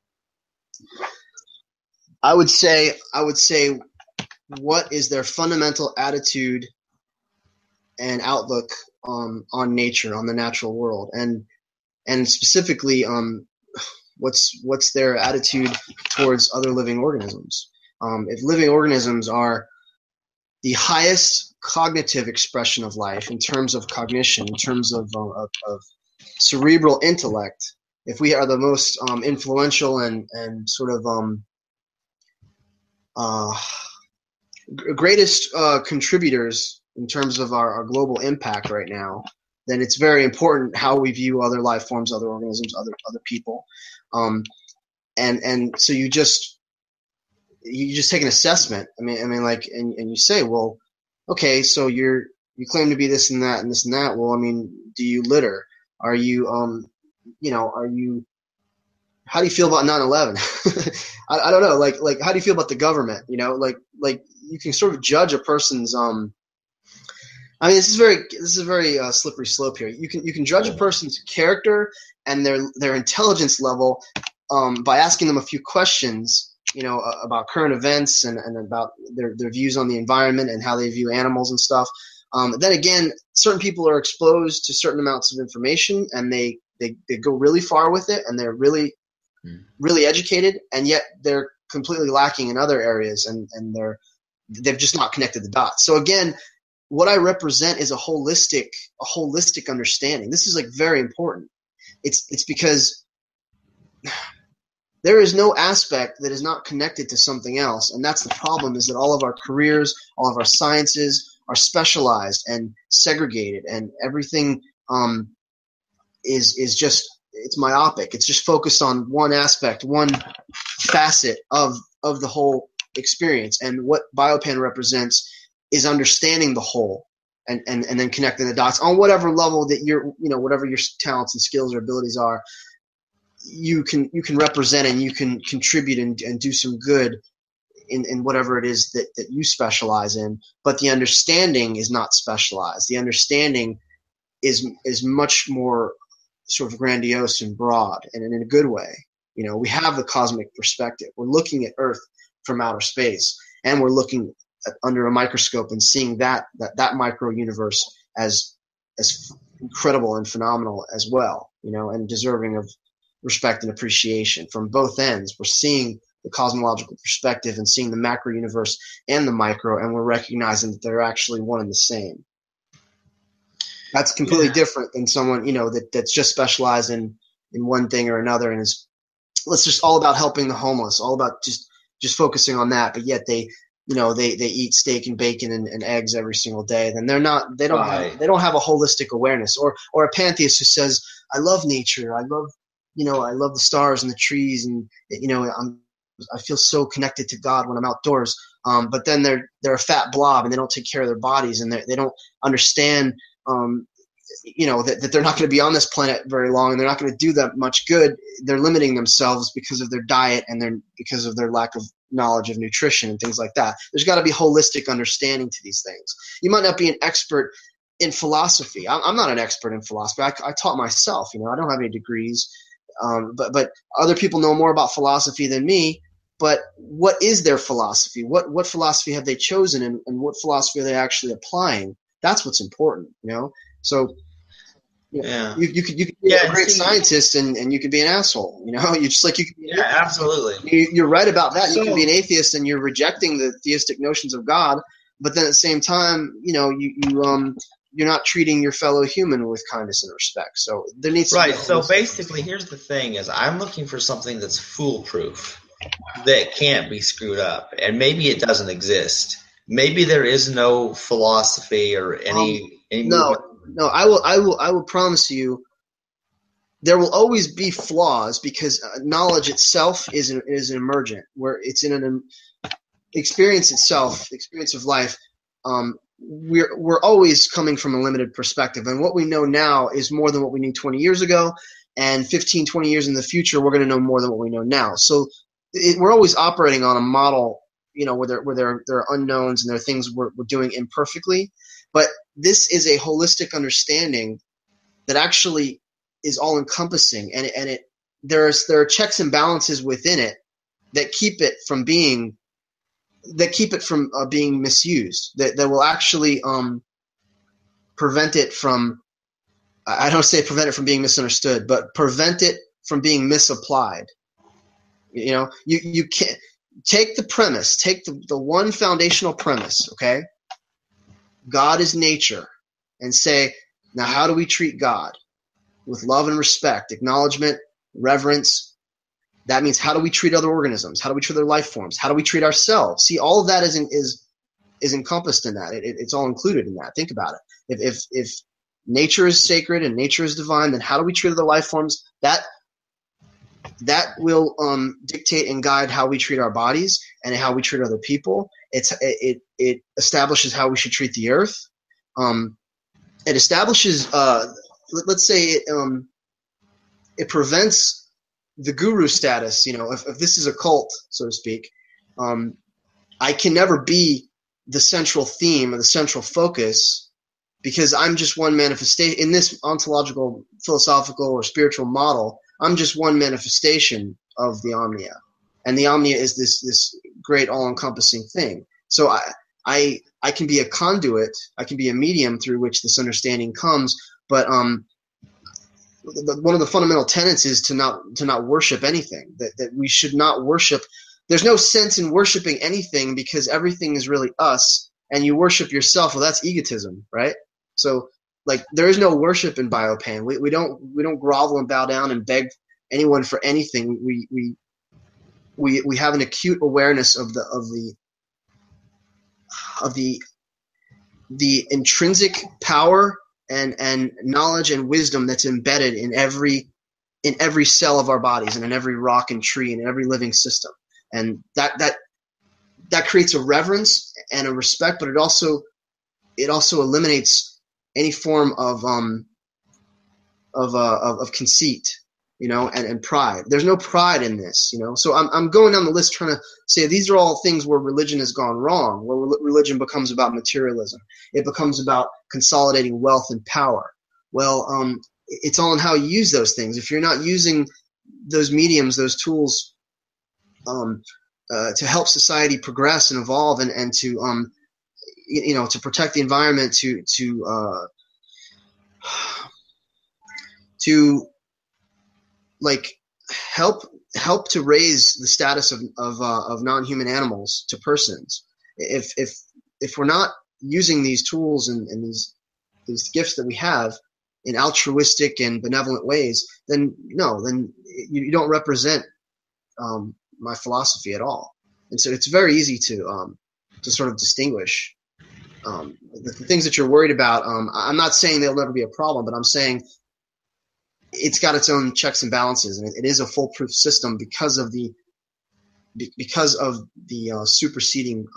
I would say what is their fundamental attitude and outlook on nature, on the natural world, and specifically what's their attitude towards other living organisms. If living organisms are the highest cognitive expression of life in terms of cognition, in terms of cerebral intellect, if we are the most influential and sort of greatest contributors in terms of our global impact right now, then it's very important how we view other life forms, other organisms, other people. And so you just take an assessment. I mean, and you say, well, okay, so you claim to be this and that and this and that. Well, I mean, do you litter? Are you, how do you feel about 9/11? I don't know. Like, how do you feel about the government? Like you can sort of judge a person's, I mean, this is a very slippery slope here. You can judge a person's character and their intelligence level by asking them a few questions, about current events and about their views on the environment and how they view animals and stuff. Then again, certain people are exposed to certain amounts of information, and they go really far with it, and they're really educated, and yet they're completely lacking in other areas, and they've just not connected the dots. So again, what I represent is a holistic understanding. This is like very important. It's because there is no aspect that is not connected to something else, and that's the problem, is that all of our careers, all of our sciences are specialized and segregated, and everything is just, it's myopic. It's just focused on one aspect, one facet of the whole experience. And what Biopan represents is understanding the whole and then connecting the dots on whatever level that whatever your talents and skills or abilities are. You can represent, and you can contribute and do some good in whatever it is that you specialize in. But the understanding is not specialized. The understanding is much more sort of grandiose and broad, and in a good way. We have the cosmic perspective. We're looking at Earth from outer space, and we're looking under a microscope and seeing that micro universe as incredible and phenomenal as well, and deserving of respect and appreciation from both ends. We're seeing the cosmological perspective and seeing the macro universe and the micro, and we're recognizing that they're actually one and the same. That's completely different than someone, that's just specialized in one thing or another, and it's just all about helping the homeless, all about just focusing on that. But yet they eat steak and bacon and eggs every single day. Then they don't have a holistic awareness, or a pantheist who says, I love nature. I love the stars and the trees, and I feel so connected to God when I'm outdoors. But then they're a fat blob, and they don't take care of their bodies, and they don't understand that they're not going to be on this planet very long, and they're not going to do that much good. They're limiting themselves because of their diet, and because of their lack of knowledge of nutrition and things like that. There's got to be holistic understanding to these things. You might not be an expert in philosophy. I'm not an expert in philosophy. I taught myself. I don't have any degrees, but other people know more about philosophy than me. But what is their philosophy? What philosophy have they chosen, and what philosophy are they actually applying? That's what's important, So you could be a great scientist, and you could be an asshole. You just like you could be absolutely. You're right about that. You can be an atheist, and you're rejecting the theistic notions of God, but then at the same time, you're not treating your fellow human with kindness and respect. So there needs to be So basically, here's the thing: is I'm looking for something that's foolproof, that can't be screwed up, and maybe it doesn't exist. Maybe there is no philosophy or any No, I will promise you there will always be flaws, because knowledge itself is emergent, where it's in an experience itself, experience of life. We're always coming from a limited perspective, and what we know now is more than what we knew 20 years ago, and 15, 20 years in the future, we're going to know more than what we know now. So we're always operating on a model, where there are unknowns, and there are things we're doing imperfectly. But this is a holistic understanding that actually is all encompassing, and there are checks and balances within it that keep it from being misused. That will actually prevent it from. I don't say prevent it from being misunderstood, but prevent it from being misapplied. You can't take the premise, take the one foundational premise, okay? God is nature, and say, now how do we treat God? With love and respect, acknowledgement, reverence. That means, how do we treat other organisms? How do we treat other life forms? How do we treat ourselves? See, all of that is encompassed in that. It's all included in that. Think about it. If nature is sacred and nature is divine, then how do we treat other life forms? That will dictate and guide how we treat our bodies and how we treat other people. It establishes how we should treat the earth. It establishes, let's say, it prevents the guru status. If this is a cult, so to speak, I can never be the central theme or the central focus, because I'm just one manifestation in this ontological, philosophical, or spiritual model. I'm just one manifestation of the Omnia, and the Omnia is this great all-encompassing thing. So I can be a conduit. I can be a medium through which this understanding comes. But one of the fundamental tenets is to not worship anything. That we should not worship. There's no sense in worshiping anything because everything is really us, and you worship yourself. Well, that's egotism, right? So, like, there is no worship in Biopan. We don't grovel and bow down and beg anyone for anything. We have an acute awareness of the intrinsic power and knowledge and wisdom that's embedded in every cell of our bodies and in every rock and tree and in every living system. And that creates a reverence and a respect, but it also eliminates any form of conceit, and pride. There's no pride in this, So I'm going down the list trying to say these are all things where religion has gone wrong, where religion becomes about materialism. It becomes about consolidating wealth and power. Well, it's all in how you use those things. If you're not using those mediums, those tools, to help society progress and evolve and to to protect the environment, to like help to raise the status of non-human animals to persons. If we're not using these tools and these gifts that we have in altruistic and benevolent ways, then you don't represent my philosophy at all. And so it's very easy to sort of distinguish the things that you're worried about. I'm not saying they'll never be a problem, but I'm saying it's got its own checks and balances, and it is a foolproof system because of the superseding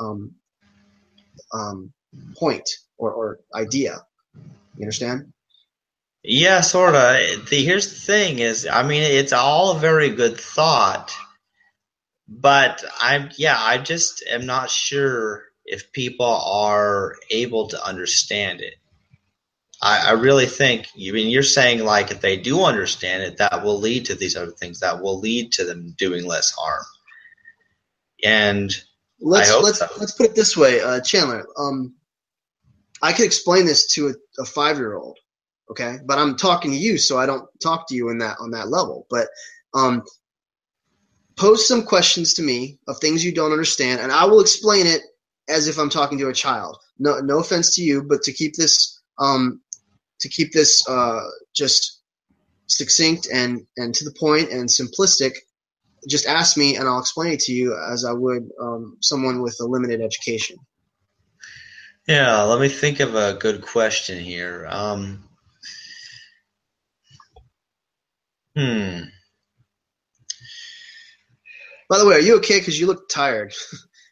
point or idea. You understand? Yeah, sort of. Here's the thing is, I mean, it's all a very good thought, but I just am not sure if people are able to understand it. I really think, you're saying, like, if they do understand it, that will lead to these other things, that will lead to them doing less harm. And let's put it this way, Chandler. I could explain this to a 5-year-old, okay? But I'm talking to you, so I don't talk to you on that level. But pose some questions to me of things you don't understand, and I will explain it as if I'm talking to a child. No offense to you, but to keep this just succinct and to the point and simplistic, just ask me and I'll explain it to you as I would someone with a limited education. Yeah, let me think of a good question here. By the way, are you okay? Because you look tired.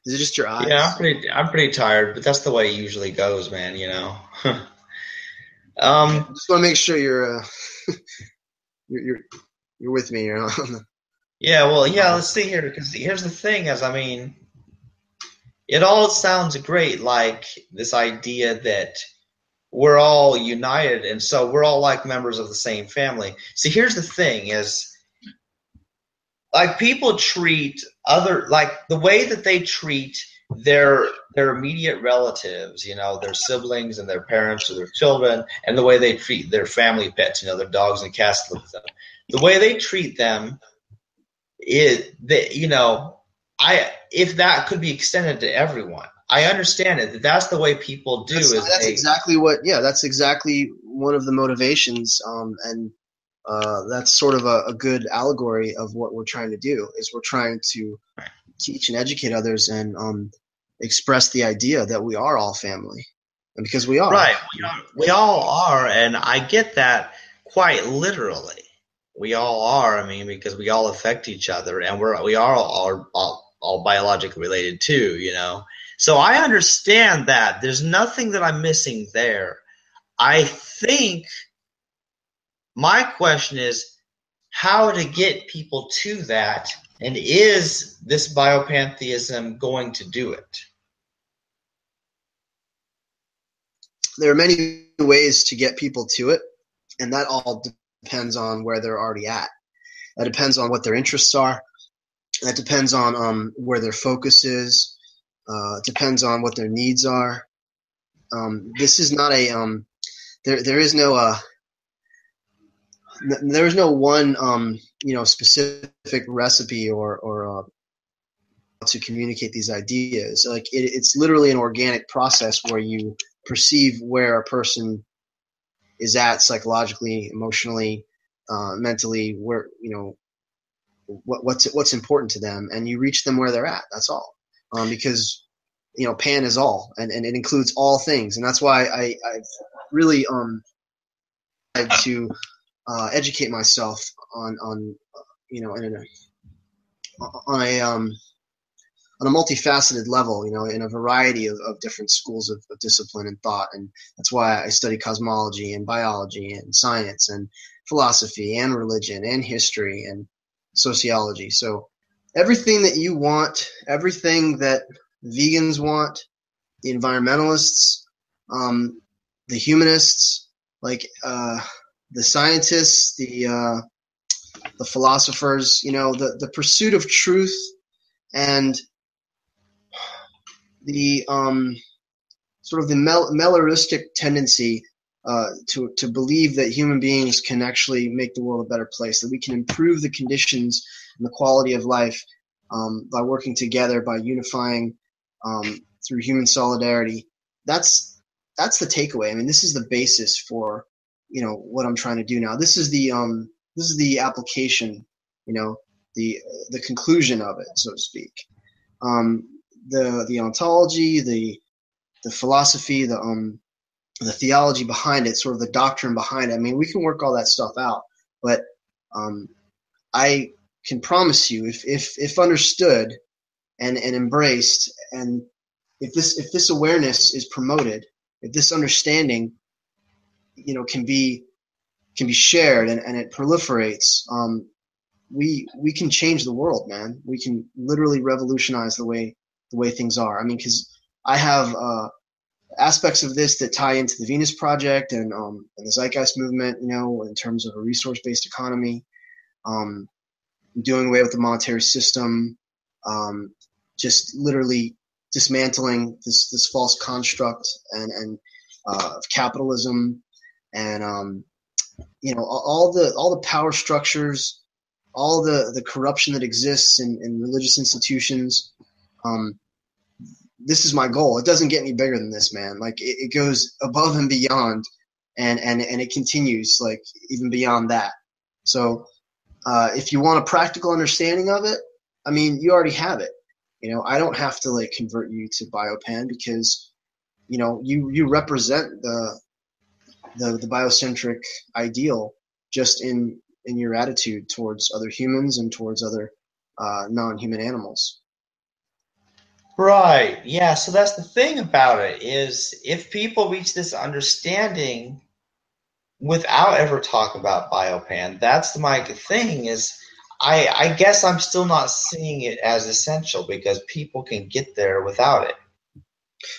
Is it just your eyes? Yeah, I'm pretty tired, but that's the way it usually goes, man. I just want to make sure you're with me. Yeah, well, yeah. Let's see here, because here's the thing: it all sounds great, like this idea that we're all united, and so we're all like members of the same family. See, here's the thing: is like people treat the way that they treat their immediate relatives, their siblings and their parents or their children, and the way they treat their family pets, their dogs and cats, the way they treat them is that, if that could be extended to everyone, I understand it. That's the way people do. That's exactly one of the motivations, and that's sort of a good allegory of what we're trying to do. Is we're trying to teach and educate others and express the idea that we are all family, and because we are, right? We all are, and I get that quite literally. We all are. Because we all affect each other, and we are all biologically related too. So I understand that. There's nothing that I'm missing there. I think my question is how to get people to that, and is this biopantheism going to do it? There are many ways to get people to it, and that all depends on where they're already at. That depends on what their interests are. That depends on where their focus is. Depends on what their needs are. This is not a there is no one specific recipe or to communicate these ideas. Like it's literally an organic process where you perceive where a person is at psychologically, emotionally, mentally, where what's important to them, and you reach them where they're at. That's all. Because pan is all, and it includes all things, and that's why I've really had to educate myself on a multifaceted level, in a variety of different schools of discipline and thought. And that's why I study cosmology and biology and science and philosophy and religion and history and sociology. So everything that you want, everything that vegans want, the environmentalists, the humanists, like the scientists, the philosophers, the pursuit of truth and the sort of the melloristic tendency to believe that human beings can actually make the world a better place, that we can improve the conditions and the quality of life by working together, by unifying through human solidarity. That's the takeaway. I mean, this is the basis for what I'm trying to do now. This is the application, the conclusion of it, so to speak. The ontology, the philosophy, the theology behind it, sort of the doctrine behind it. I mean, we can work all that stuff out, but I can promise you, if understood and embraced, and if this awareness is promoted, if this understanding, can be shared and it proliferates, we can change the world, man. We can literally revolutionize the way things are. I mean, because I have aspects of this that tie into the Venus Project and the Zeitgeist movement, in terms of a resource-based economy, doing away with the monetary system, just literally dismantling this false construct and of capitalism, and all the power structures, all the corruption that exists in religious institutions. This is my goal. It doesn't get any bigger than this, man. Like it goes above and beyond, and it continues like even beyond that. So if you want a practical understanding of it, I mean, you already have it. I don't have to like convert you to Biopan, because you represent the biocentric ideal just in your attitude towards other humans and towards other non-human animals. Right. Yeah. So that's the thing about it, is if people reach this understanding without ever talk about Biopan, that's my thing, is I guess I'm still not seeing it as essential, because people can get there without it.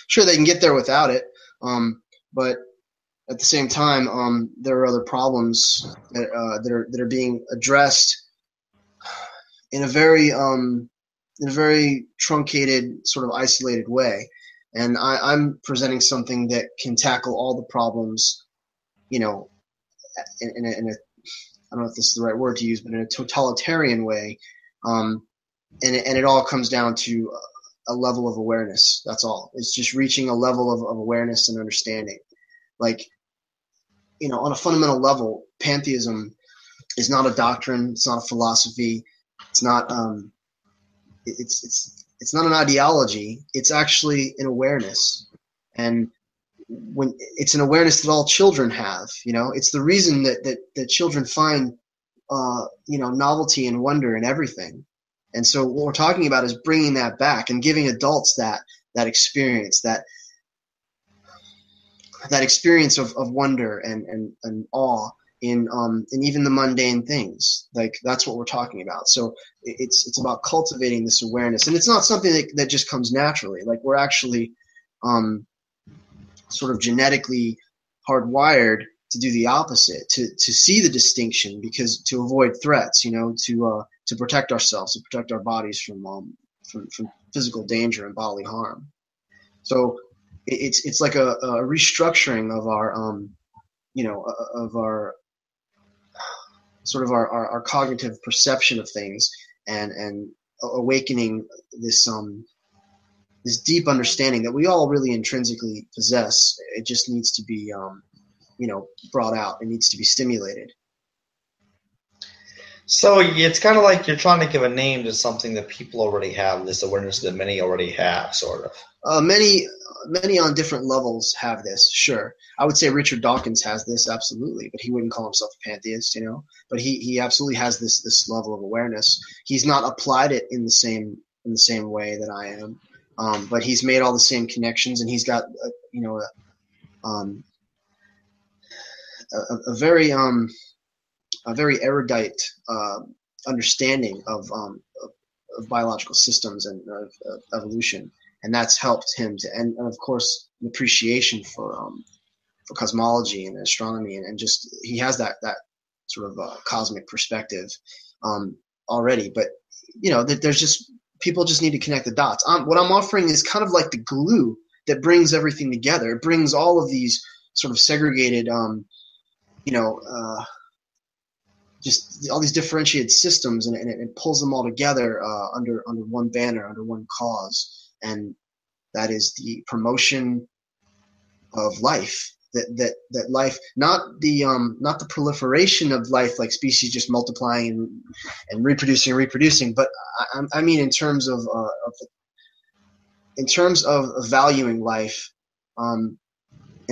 Sure, they can get there without it. But at the same time, there are other problems that are being addressed in a very truncated, sort of isolated way. And I'm presenting something that can tackle all the problems, in a I don't know if this is the right word to use, but in a totalitarian way. And it all comes down to a level of awareness. That's all. It's just reaching a level of awareness and understanding. Like, on a fundamental level, pantheism is not a doctrine. It's not a philosophy. It's not it's not an ideology. It's actually an awareness, and when it's an awareness that all children have. It's the reason that children find novelty and wonder in everything. And so what we're talking about is bringing that back and giving adults that experience, that experience of wonder and awe in even the mundane things. Like, that's what we're talking about. So it's about cultivating this awareness, and it's not something that just comes naturally. Like, we're actually sort of genetically hardwired to do the opposite, to see the distinction, because to avoid threats, to protect ourselves, to protect our bodies from from physical danger and bodily harm. So it's like a restructuring of our of our sort of our cognitive perception of things, and awakening this deep understanding that we all really intrinsically possess. It just needs to be brought out. It needs to be stimulated. So it's kind of like you're trying to give a name to something that people already have, this awareness that many already have, sort of. Many on different levels have this, sure. I would say Richard Dawkins has this, absolutely, but he wouldn't call himself a pantheist, But he absolutely has this level of awareness. He's not applied it in the same way that I am, but he's made all the same connections, and he's got a very erudite understanding of biological systems and of evolution, and that's helped him to, and of course, an appreciation for cosmology and astronomy, and just he has that sort of cosmic perspective already. But there's just people just need to connect the dots. What I'm offering is kind of like the glue that brings everything together. It brings all of these sort of segregated just all these differentiated systems, and it pulls them all together under one banner, under one cause, and that is the promotion of life. That life, not the proliferation of life, like species just multiplying and reproducing, but I mean in terms of valuing life, and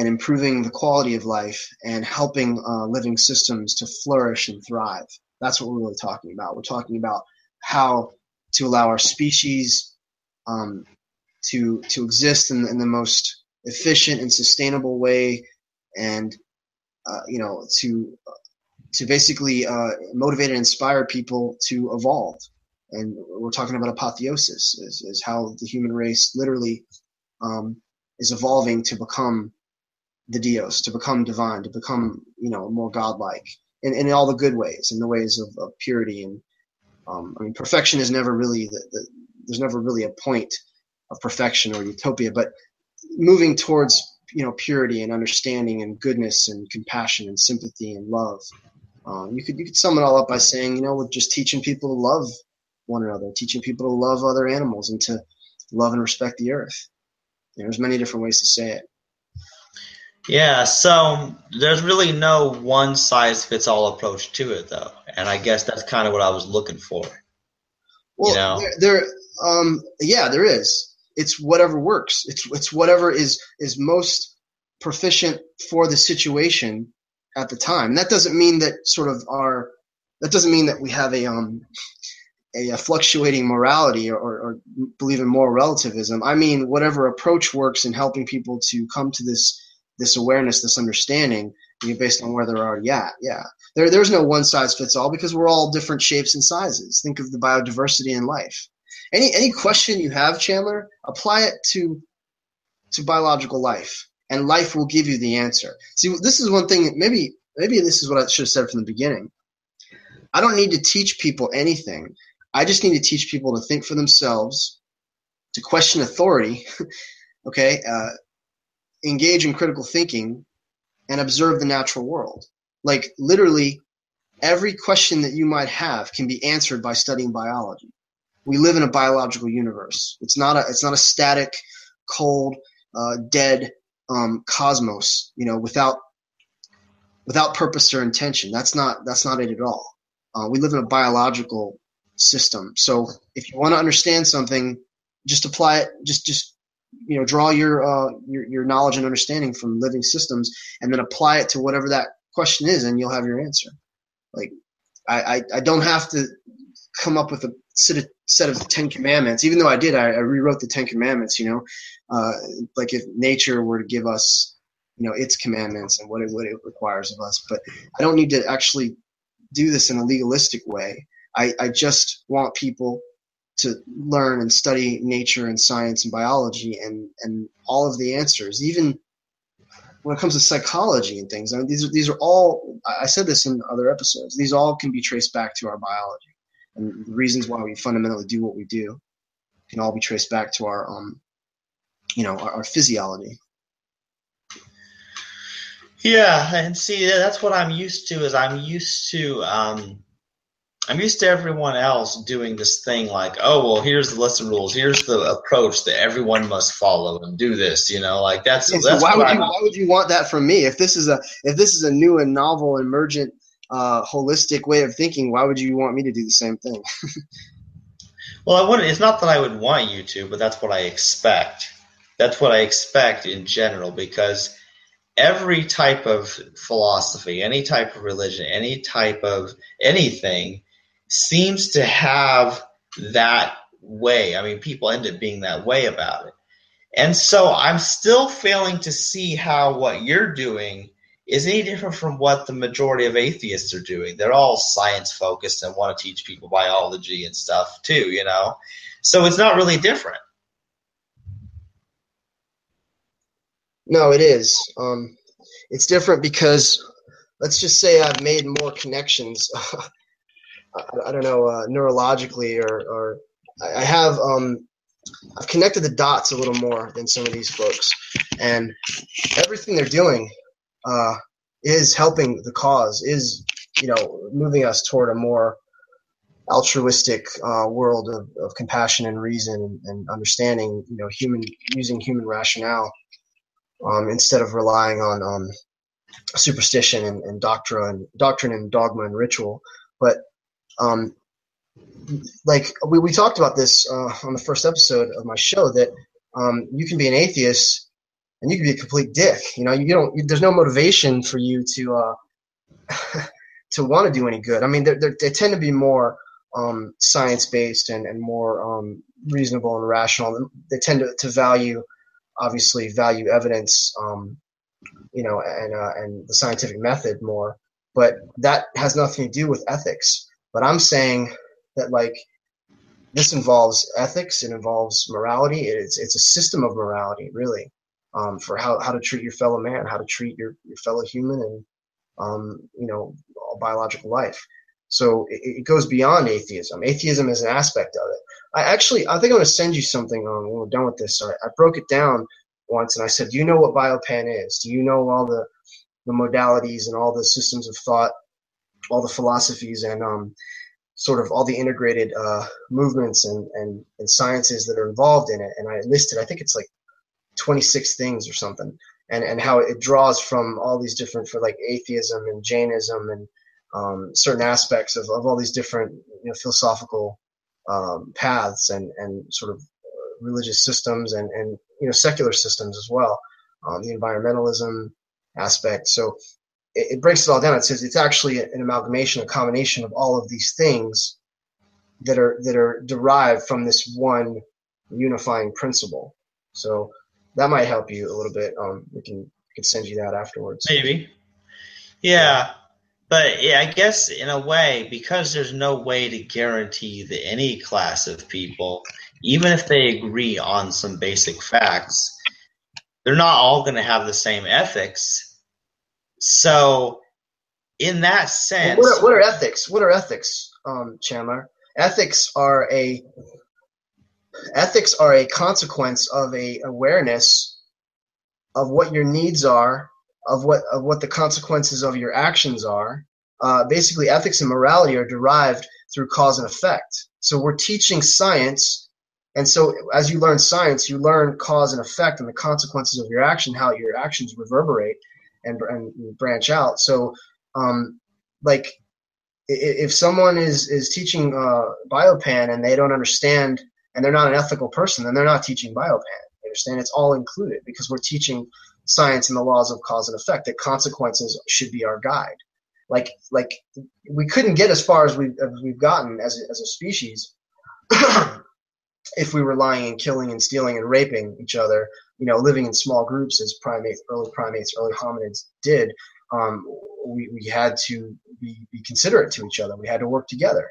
improving the quality of life, and helping living systems to flourish and thrive. That's what we're really talking about. We're talking about how to allow our species to exist in the most efficient and sustainable way, and to basically motivate and inspire people to evolve. And we're talking about apotheosis, is how the human race literally is evolving to become the Dios, to become divine, to become more godlike, in all the good ways, in the ways of purity. And perfection is never really there's never really a point of perfection or utopia, but moving towards purity and understanding and goodness and compassion and sympathy and love. You could sum it all up by saying, we're just teaching people to love one another, teaching people to love other animals, and to love and respect the earth. There's many different ways to say it. Yeah, so there's really no one-size-fits-all approach to it, though, and I guess that's kind of what I was looking for. Well, there is. It's whatever works. It's whatever is most proficient for the situation at the time. And that doesn't mean that that doesn't mean that we have a fluctuating morality or believe in moral relativism. I mean, whatever approach works in helping people to come to this awareness, this understanding, based on where they're already at. Yeah. There's no one size fits all, because we're all different shapes and sizes. Think of the biodiversity in life. Any question you have, Chandler, apply it to biological life, and life will give you the answer. See, this is one thing, maybe this is what I should have said from the beginning. I don't need to teach people anything. I just need to teach people to think for themselves, to question authority, okay, engage in critical thinking, and observe the natural world. Like, literally, every question that you might have can be answered by studying biology. We live in a biological universe. It's not a static, cold, dead cosmos, without purpose or intention. That's not it at all. We live in a biological system. So if you want to understand something, just apply it. Just draw your knowledge and understanding from living systems, and then apply it to whatever that question is, and you'll have your answer. Like, I don't have to come up with a set of 10 commandments, even though I did. I rewrote the 10 commandments, like if nature were to give us, its commandments and what it requires of us. But I don't need to actually do this in a legalistic way. I just want people to learn and study nature and science and biology and all of the answers, even when it comes to psychology and things. I mean, these are all, I said this in other episodes, these all can be traced back to our biology and the reasons why we fundamentally do what we do. can all be traced back to our our physiology. Yeah, and see, that's what I'm used to. I'm used to everyone else doing this thing like, oh, well, here's the list of rules, here's the approach that everyone must follow and do this, like that's Yeah, so why what would you want that from me? If this is a new and novel, emergent, holistic way of thinking, why would you want me to do the same thing? Well, I wouldn't. It's not that I would want you to, but that's what I expect. That's what I expect in general, because every type of philosophy, any type of religion, any type of anything seems to have that way. I mean, people end up being that way about it. And so I'm still failing to see how what you're doing is any different from what the majority of atheists are doing. They're all science focused and want to teach people biology and stuff too, So it's not really different. No, it is. It's different because, let's just say I've made more connections. I don't know, neurologically, or I have. I've connected the dots a little more than some of these folks, and everything they're doing is helping the cause, is moving us toward a more altruistic world of compassion and reason and understanding, using human rationale instead of relying on superstition and doctrine and dogma and ritual. But like we talked about this on the first episode of my show, that you can be an atheist and you can be a complete dick. There's no motivation for you to to want to do any good. I mean, they tend to be more science-based and more reasonable and rational. They tend to value evidence, and the scientific method more. But that has nothing to do with ethics. But I'm saying that, like, this involves ethics. It involves morality. It's a system of morality, really, for how to treat your fellow man, how to treat your fellow human, and biological life. So it goes beyond atheism. Atheism is an aspect of it. I think I'm going to send you something when we're done with this. I broke it down once, and I said, do you know what Biopan is? Do you know all the modalities and all the systems of thought, all the philosophies, and sort of all the integrated movements and sciences that are involved in it? And I listed, I think it's like 26 things or something, and how it draws from all these different, for like atheism and Jainism and certain aspects of all these different philosophical paths and sort of religious systems and secular systems as well, the environmentalism aspect. So it breaks it all down. It says it's actually an amalgamation, a combination of all of these things that are derived from this one unifying principle. So that might help you a little bit. We can send you that afterwards. Maybe. Yeah. But yeah, I guess in a way, because there's no way to guarantee that any class of people, even if they agree on some basic facts, they're not all going to have the same ethics. So in that sense... What are ethics? What are ethics, Chandler? Ethics are a consequence of a awareness of what your needs are, of what the consequences of your actions are. Basically, ethics and morality are derived through cause and effect. So we're teaching science, and so as you learn science, you learn cause and effect and the consequences of your action, how your actions reverberate and branch out. So, like, if someone is teaching Biopan and they don't understand, and they're not an ethical person, then they're not teaching Biopan. You understand? It's all included, because we're teaching science and the laws of cause and effect, that consequences should be our guide. Like we couldn't get as far as we've gotten as a species if we were lying and killing and stealing and raping each other, living in small groups as early hominids did. We had to be considerate to each other. We had to work together.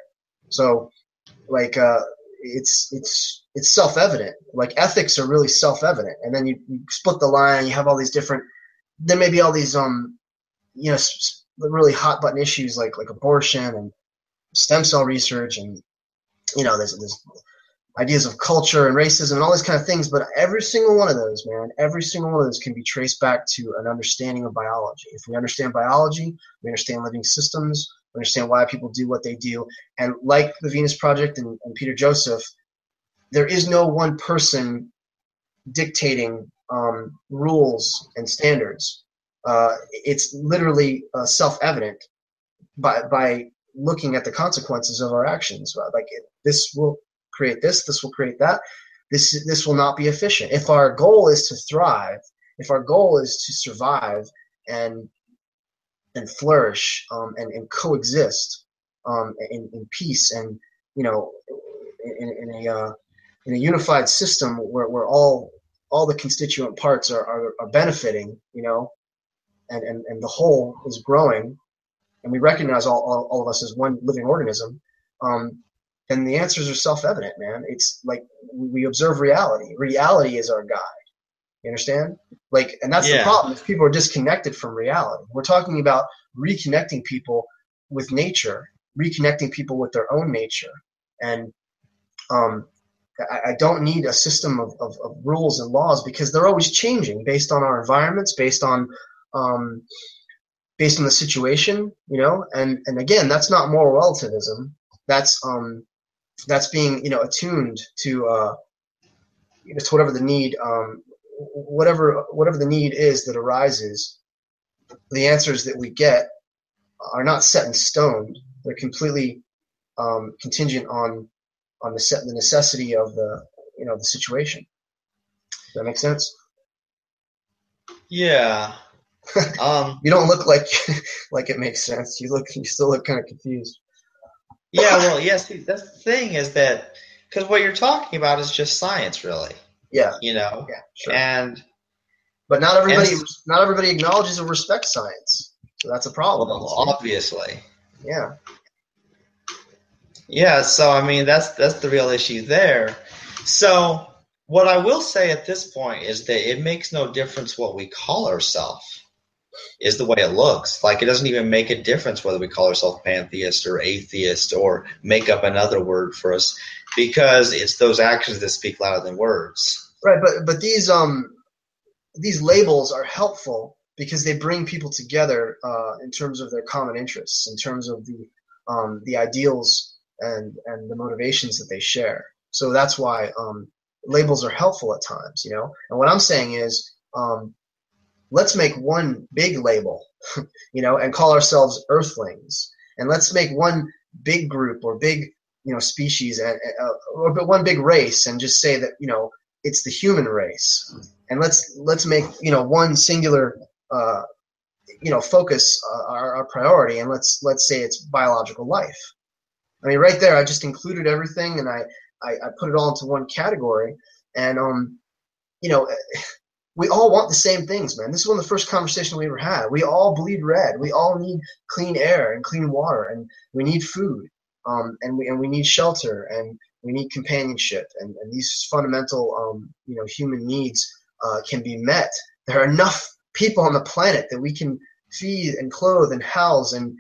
So, like, it's self-evident. Like, ethics are really self-evident, and then you split the line, and you have all these different. There may be all these really hot button issues like abortion and stem cell research, and there's ideas of culture and racism and all these kind of things. But every single one of those, man, every single one of those can be traced back to an understanding of biology. If we understand biology, we understand living systems, we understand why people do what they do. And like the Venus Project and Peter Joseph, there is no one person dictating rules and standards. It's literally self-evident by looking at the consequences of our actions. Like this will create this will create that. This will not be efficient. If our goal is to thrive, if our goal is to survive and flourish and coexist in peace and in a unified system where all the constituent parts are benefiting, and the whole is growing, and we recognize all of us as one living organism, then the answers are self-evident, man. It's like we observe reality. Reality is our guide. You understand? And that's the problem. If people are disconnected from reality, we're talking about reconnecting people with nature, reconnecting people with their own nature. And I don't need a system of rules and laws because they're always changing based on our environments, based on the situation, and again, that's not moral relativism. That's being, attuned to, to whatever the need, whatever the need is that arises. The answers that we get are not set in stone. They're completely contingent on the necessity of the situation. Does that make sense? Yeah. You don't look like it makes sense. You still look kind of confused. Yeah, well, yes. That's the thing is that because what you're talking about is just science, really. Yeah. Yeah, sure. But not everybody acknowledges or respects science, so that's a problem. Well, obviously. Yeah. Yeah. So I mean, that's the real issue there. So what I will say at this point is that it makes no difference what we call ourselves. Is the way it looks. Like it doesn't even make a difference whether we call ourselves pantheist or atheist or make up another word for us, because it's those actions that speak louder than words. Right, but these labels are helpful because they bring people together in terms of their common interests, in terms of the ideals and the motivations that they share. So that's why labels are helpful at times, And what I'm saying is, let's make one big label, and call ourselves Earthlings. And let's make one big group or big, species, or one big race, and just say that, it's the human race. And let's make, one singular, focus, our priority, and let's say it's biological life. I mean, right there, I just included everything, and I put it all into one category, and we all want the same things, man. This is one of the first conversations we ever had. We all bleed red. We all need clean air and clean water, and we need food, and we need shelter, and we need companionship, and these fundamental, human needs can be met. There are enough people on the planet that we can feed and clothe and house and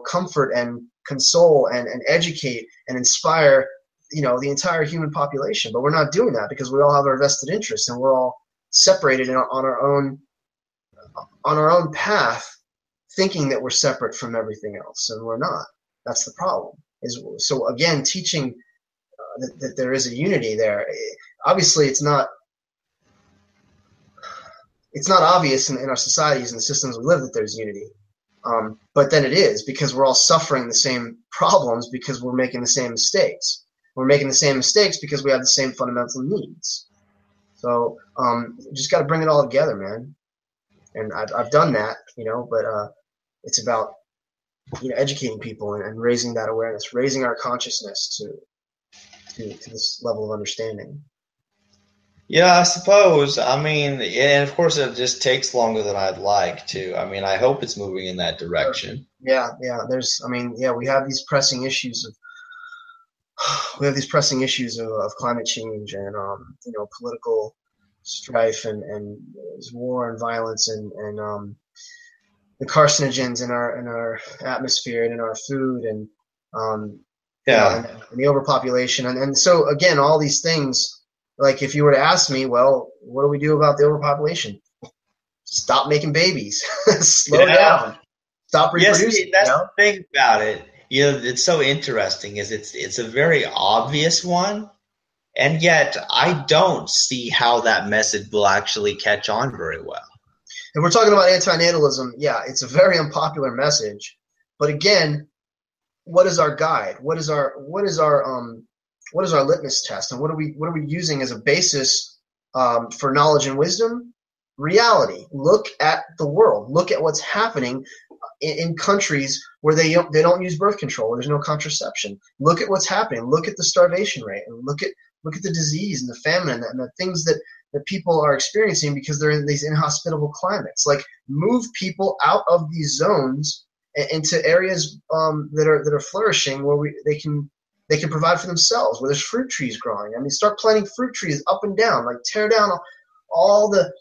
comfort and console and educate and inspire, the entire human population. But we're not doing that because we all have our vested interests, and we're all separated on our own path, thinking that we're separate from everything else, and we're not. That's the problem. So again, teaching that there is a unity there. Obviously, it's not obvious in our societies and the systems we live that there's unity. But then it is, because we're all suffering the same problems because we're making the same mistakes. We're making the same mistakes because we have the same fundamental needs. So just got to bring it all together, man. And I've done that, but it's about, educating people and raising that awareness, raising our consciousness to this level of understanding. Yeah, I suppose. I mean, and of course it just takes longer than I'd like to. I mean, I hope it's moving in that direction. Yeah. We have these pressing issues of climate change and political strife and war and violence and the carcinogens in our atmosphere and in our food and Yeah. And the overpopulation. And so, again, all these things, like if you were to ask me, well, what do we do about the overpopulation? Stop making babies. Slow down. Stop reproducing. Yes, that's the thing about it. It's so interesting is it's a very obvious one, and yet I don't see how that message will actually catch on very well. If we're talking about antinatalism, yeah, it's a very unpopular message. But again, what is our guide? What is our litmus test? And what are we using as a basis for knowledge and wisdom? Reality. Look at the world. Look at what's happening in countries where they don't use birth control, where there's no contraception. Look at what's happening. Look at the starvation rate, and look at the disease and the famine and the things that people are experiencing because they're in these inhospitable climates. Like, move people out of these zones into areas that are flourishing, where they can provide for themselves, where there's fruit trees growing. I mean, start planting fruit trees up and down. Like, tear down all the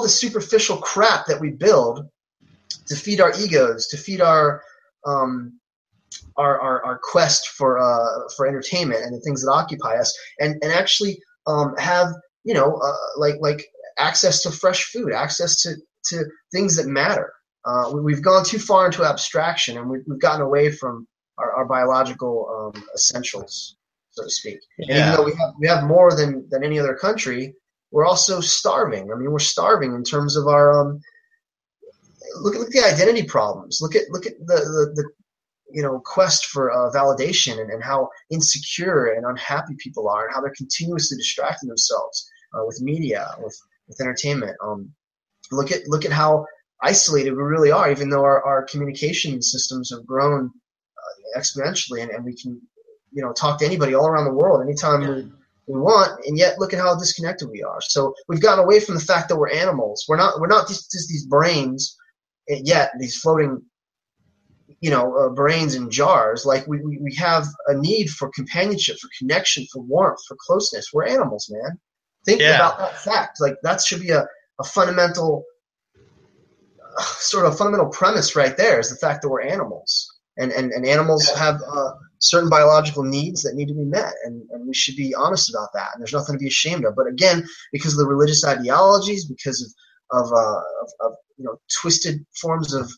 superficial crap that we build to feed our egos, to feed our quest for entertainment and the things that occupy us, and actually have like access to fresh food, access to things that matter. We've gone too far into abstraction, and we've gotten away from our biological essentials, so to speak. Yeah. And even though we have more than any other country, we're also starving. I mean, we're starving in terms of our look at the identity problems. Look at the quest for validation, and how insecure and unhappy people are, and how they're continuously distracting themselves with media, with entertainment. Look at how isolated we really are, even though our communication systems have grown exponentially, and we can talk to anybody all around the world anytime we want, and yet look at how disconnected we are. So we've gotten away from the fact that we're animals. We're not just these brains, yet these floating brains in jars. Like, we have a need for companionship, for connection, for warmth, for closeness. We're animals, man. Think about that fact. Like, that should be a fundamental fundamental premise right there, is the fact that we're animals, and animals have certain biological needs that need to be met, and we should be honest about that, and there's nothing to be ashamed of. But again, because of the religious ideologies, because of twisted forms of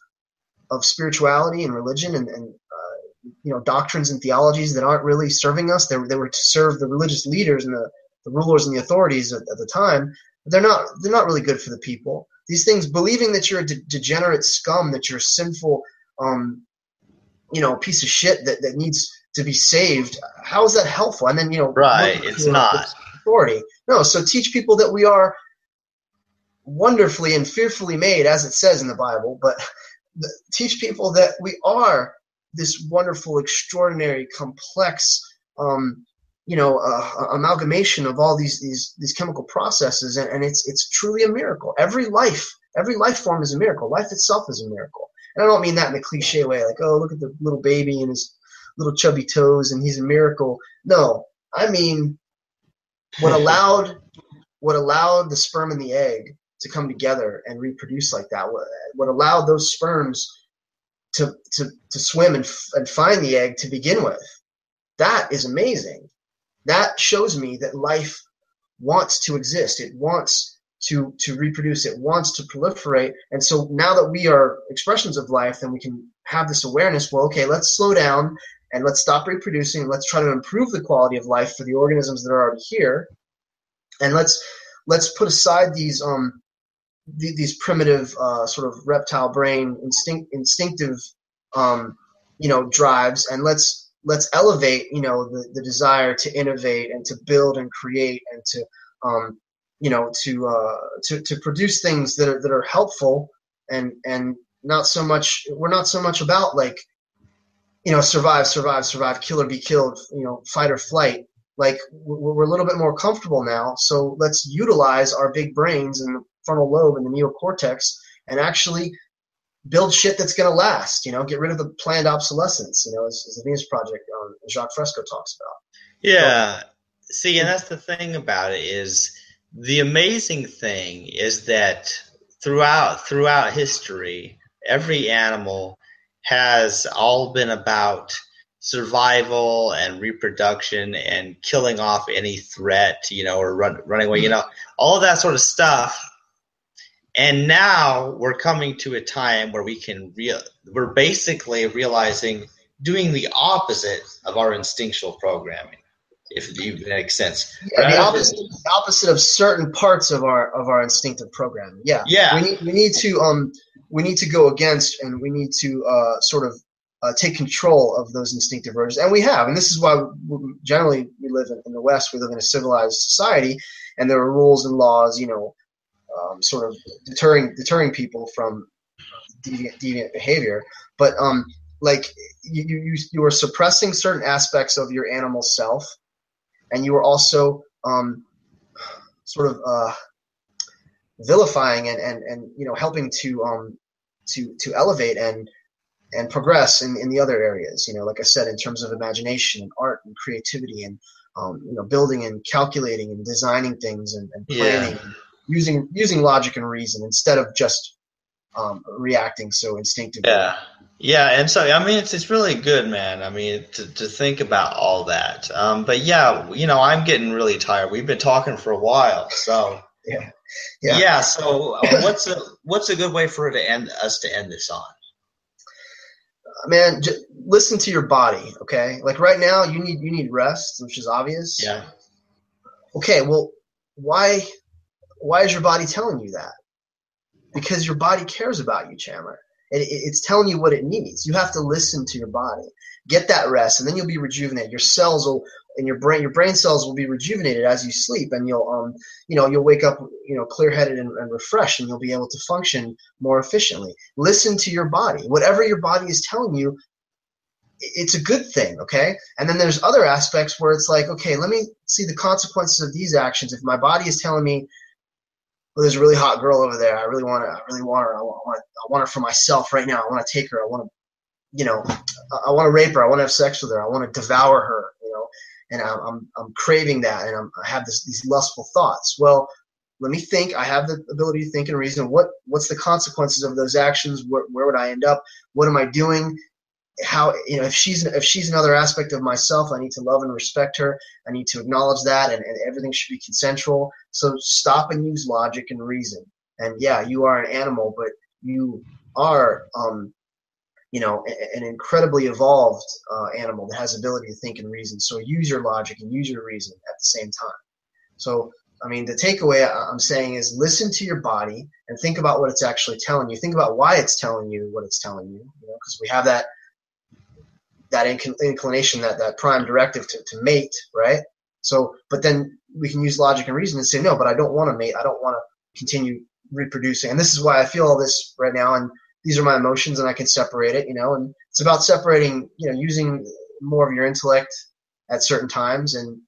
spirituality and religion, and doctrines and theologies that aren't really serving us. They were to serve the religious leaders and the rulers and the authorities at the time. But they're not really good for the people. These things, believing that you're a degenerate scum, that you're a sinful piece of shit that needs to be saved. How is that helpful? And then right, it's not authority. No, so teach people that we are wonderfully and fearfully made, as it says in the Bible, but teach people that we are this wonderful, extraordinary, complex, amalgamation of all these chemical processes, and it's truly a miracle. Every life form is a miracle. Life itself is a miracle. And I don't mean that in a cliche way, like, oh, look at the little baby and his little chubby toes, and he's a miracle. No, I mean what allowed the sperm and the egg to come together and reproduce like that. What allowed those sperms to swim and find the egg to begin with. That is amazing. That shows me that life wants to exist. It wants to reproduce. It wants to proliferate. And so now that we are expressions of life, then we can have this awareness. Well, okay, let's slow down and let's stop reproducing. Let's try to improve the quality of life for the organisms that are already here. And let's put aside these primitive sort of reptile brain instinctive drives, and let's elevate the desire to innovate and to build and create and to produce things that are helpful, and not so much, we're not so much about like survive, kill or be killed, fight or flight. Like, we're a little bit more comfortable now, so let's utilize our big brains and the frontal lobe and the neocortex and actually build shit that's going to last, get rid of the planned obsolescence, as the Venus Project, Jacques Fresco talks about. Yeah. See, and that's the thing about it, is the amazing thing is that throughout history, every animal has all been about survival and reproduction and killing off any threat, or running away, all of that sort of stuff. And now we're coming to a time where we're basically realizing doing the opposite of our instinctual programming, if it makes sense. Yeah, the opposite of certain parts of our instinctive programming. Yeah. Yeah. We need to go against, and we need to sort of take control of those instinctive urges, and we have. And this is why generally we live in the West. We live in a civilized society, and there are rules and laws, sort of deterring people from deviant behavior. But like you are suppressing certain aspects of your animal self, and you are also sort of vilifying and helping to elevate and progress in the other areas. Like I said, in terms of imagination and art and creativity and building and calculating and designing things and planning. Yeah. Using logic and reason instead of just reacting so instinctively. Yeah, and so it's really good, man. To think about all that. But yeah, I'm getting really tired. We've been talking for a while, so yeah. So what's a good way for to end this on? Man, just listen to your body, okay? Like right now, you need rest, which is obvious. Yeah. Okay, well, why is your body telling you that? Because your body cares about you, Chandler. It's telling you what it needs. You have to listen to your body. Get that rest, and then you'll be rejuvenated. Your cells in your brain cells will be rejuvenated as you sleep, and you'll wake up, clear-headed and refreshed, and you'll be able to function more efficiently. Listen to your body. Whatever your body is telling you, it's a good thing, okay? And then there's other aspects where it's like, okay, let me see the consequences of these actions. If my body is telling me, well, there's a really hot girl over there. I really want her. I want her for myself right now. I want to take her. I want to rape her. I want to have sex with her. I want to devour her. And I'm craving that, and I have these lustful thoughts. Well, let me think. I have the ability to think and reason. What's the consequences of those actions? Where would I end up? What am I doing? How, if she's another aspect of myself, I need to love and respect her. I need to acknowledge that, and everything should be consensual. So stop and use logic and reason. And yeah, you are an animal, but you are an incredibly evolved animal that has ability to think and reason. So use your logic and use your reason at the same time. So the takeaway I'm saying is listen to your body and think about what it's actually telling you. Think about why it's telling you what it's telling you. Because we have that inclination, that prime directive to mate, right? So, but then we can use logic and reason and say, no, but I don't want to mate. I don't want to continue reproducing. And this is why I feel all this right now. And these are my emotions, and I can separate it, and it's about separating, using more of your intellect at certain times and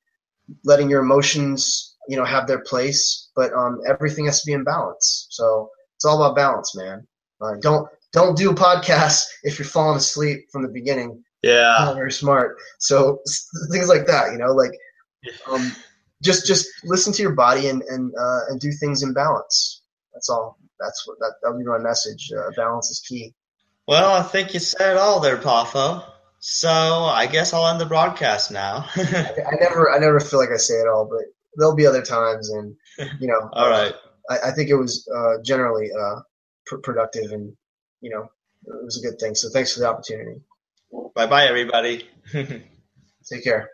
letting your emotions, have their place. But everything has to be in balance. So it's all about balance, man. Don't do a podcast if you're falling asleep from the beginning. Yeah. Not very smart. So things like that, just listen to your body and do things in balance. That's all. That'll be my message. Balance is key. Well, I think you said it all there, Poffo. So I guess I'll end the broadcast now. I never feel like I say it all, but there'll be other times, and all right. I think it was generally productive, and it was a good thing. So thanks for the opportunity. Bye-bye, everybody. Take care.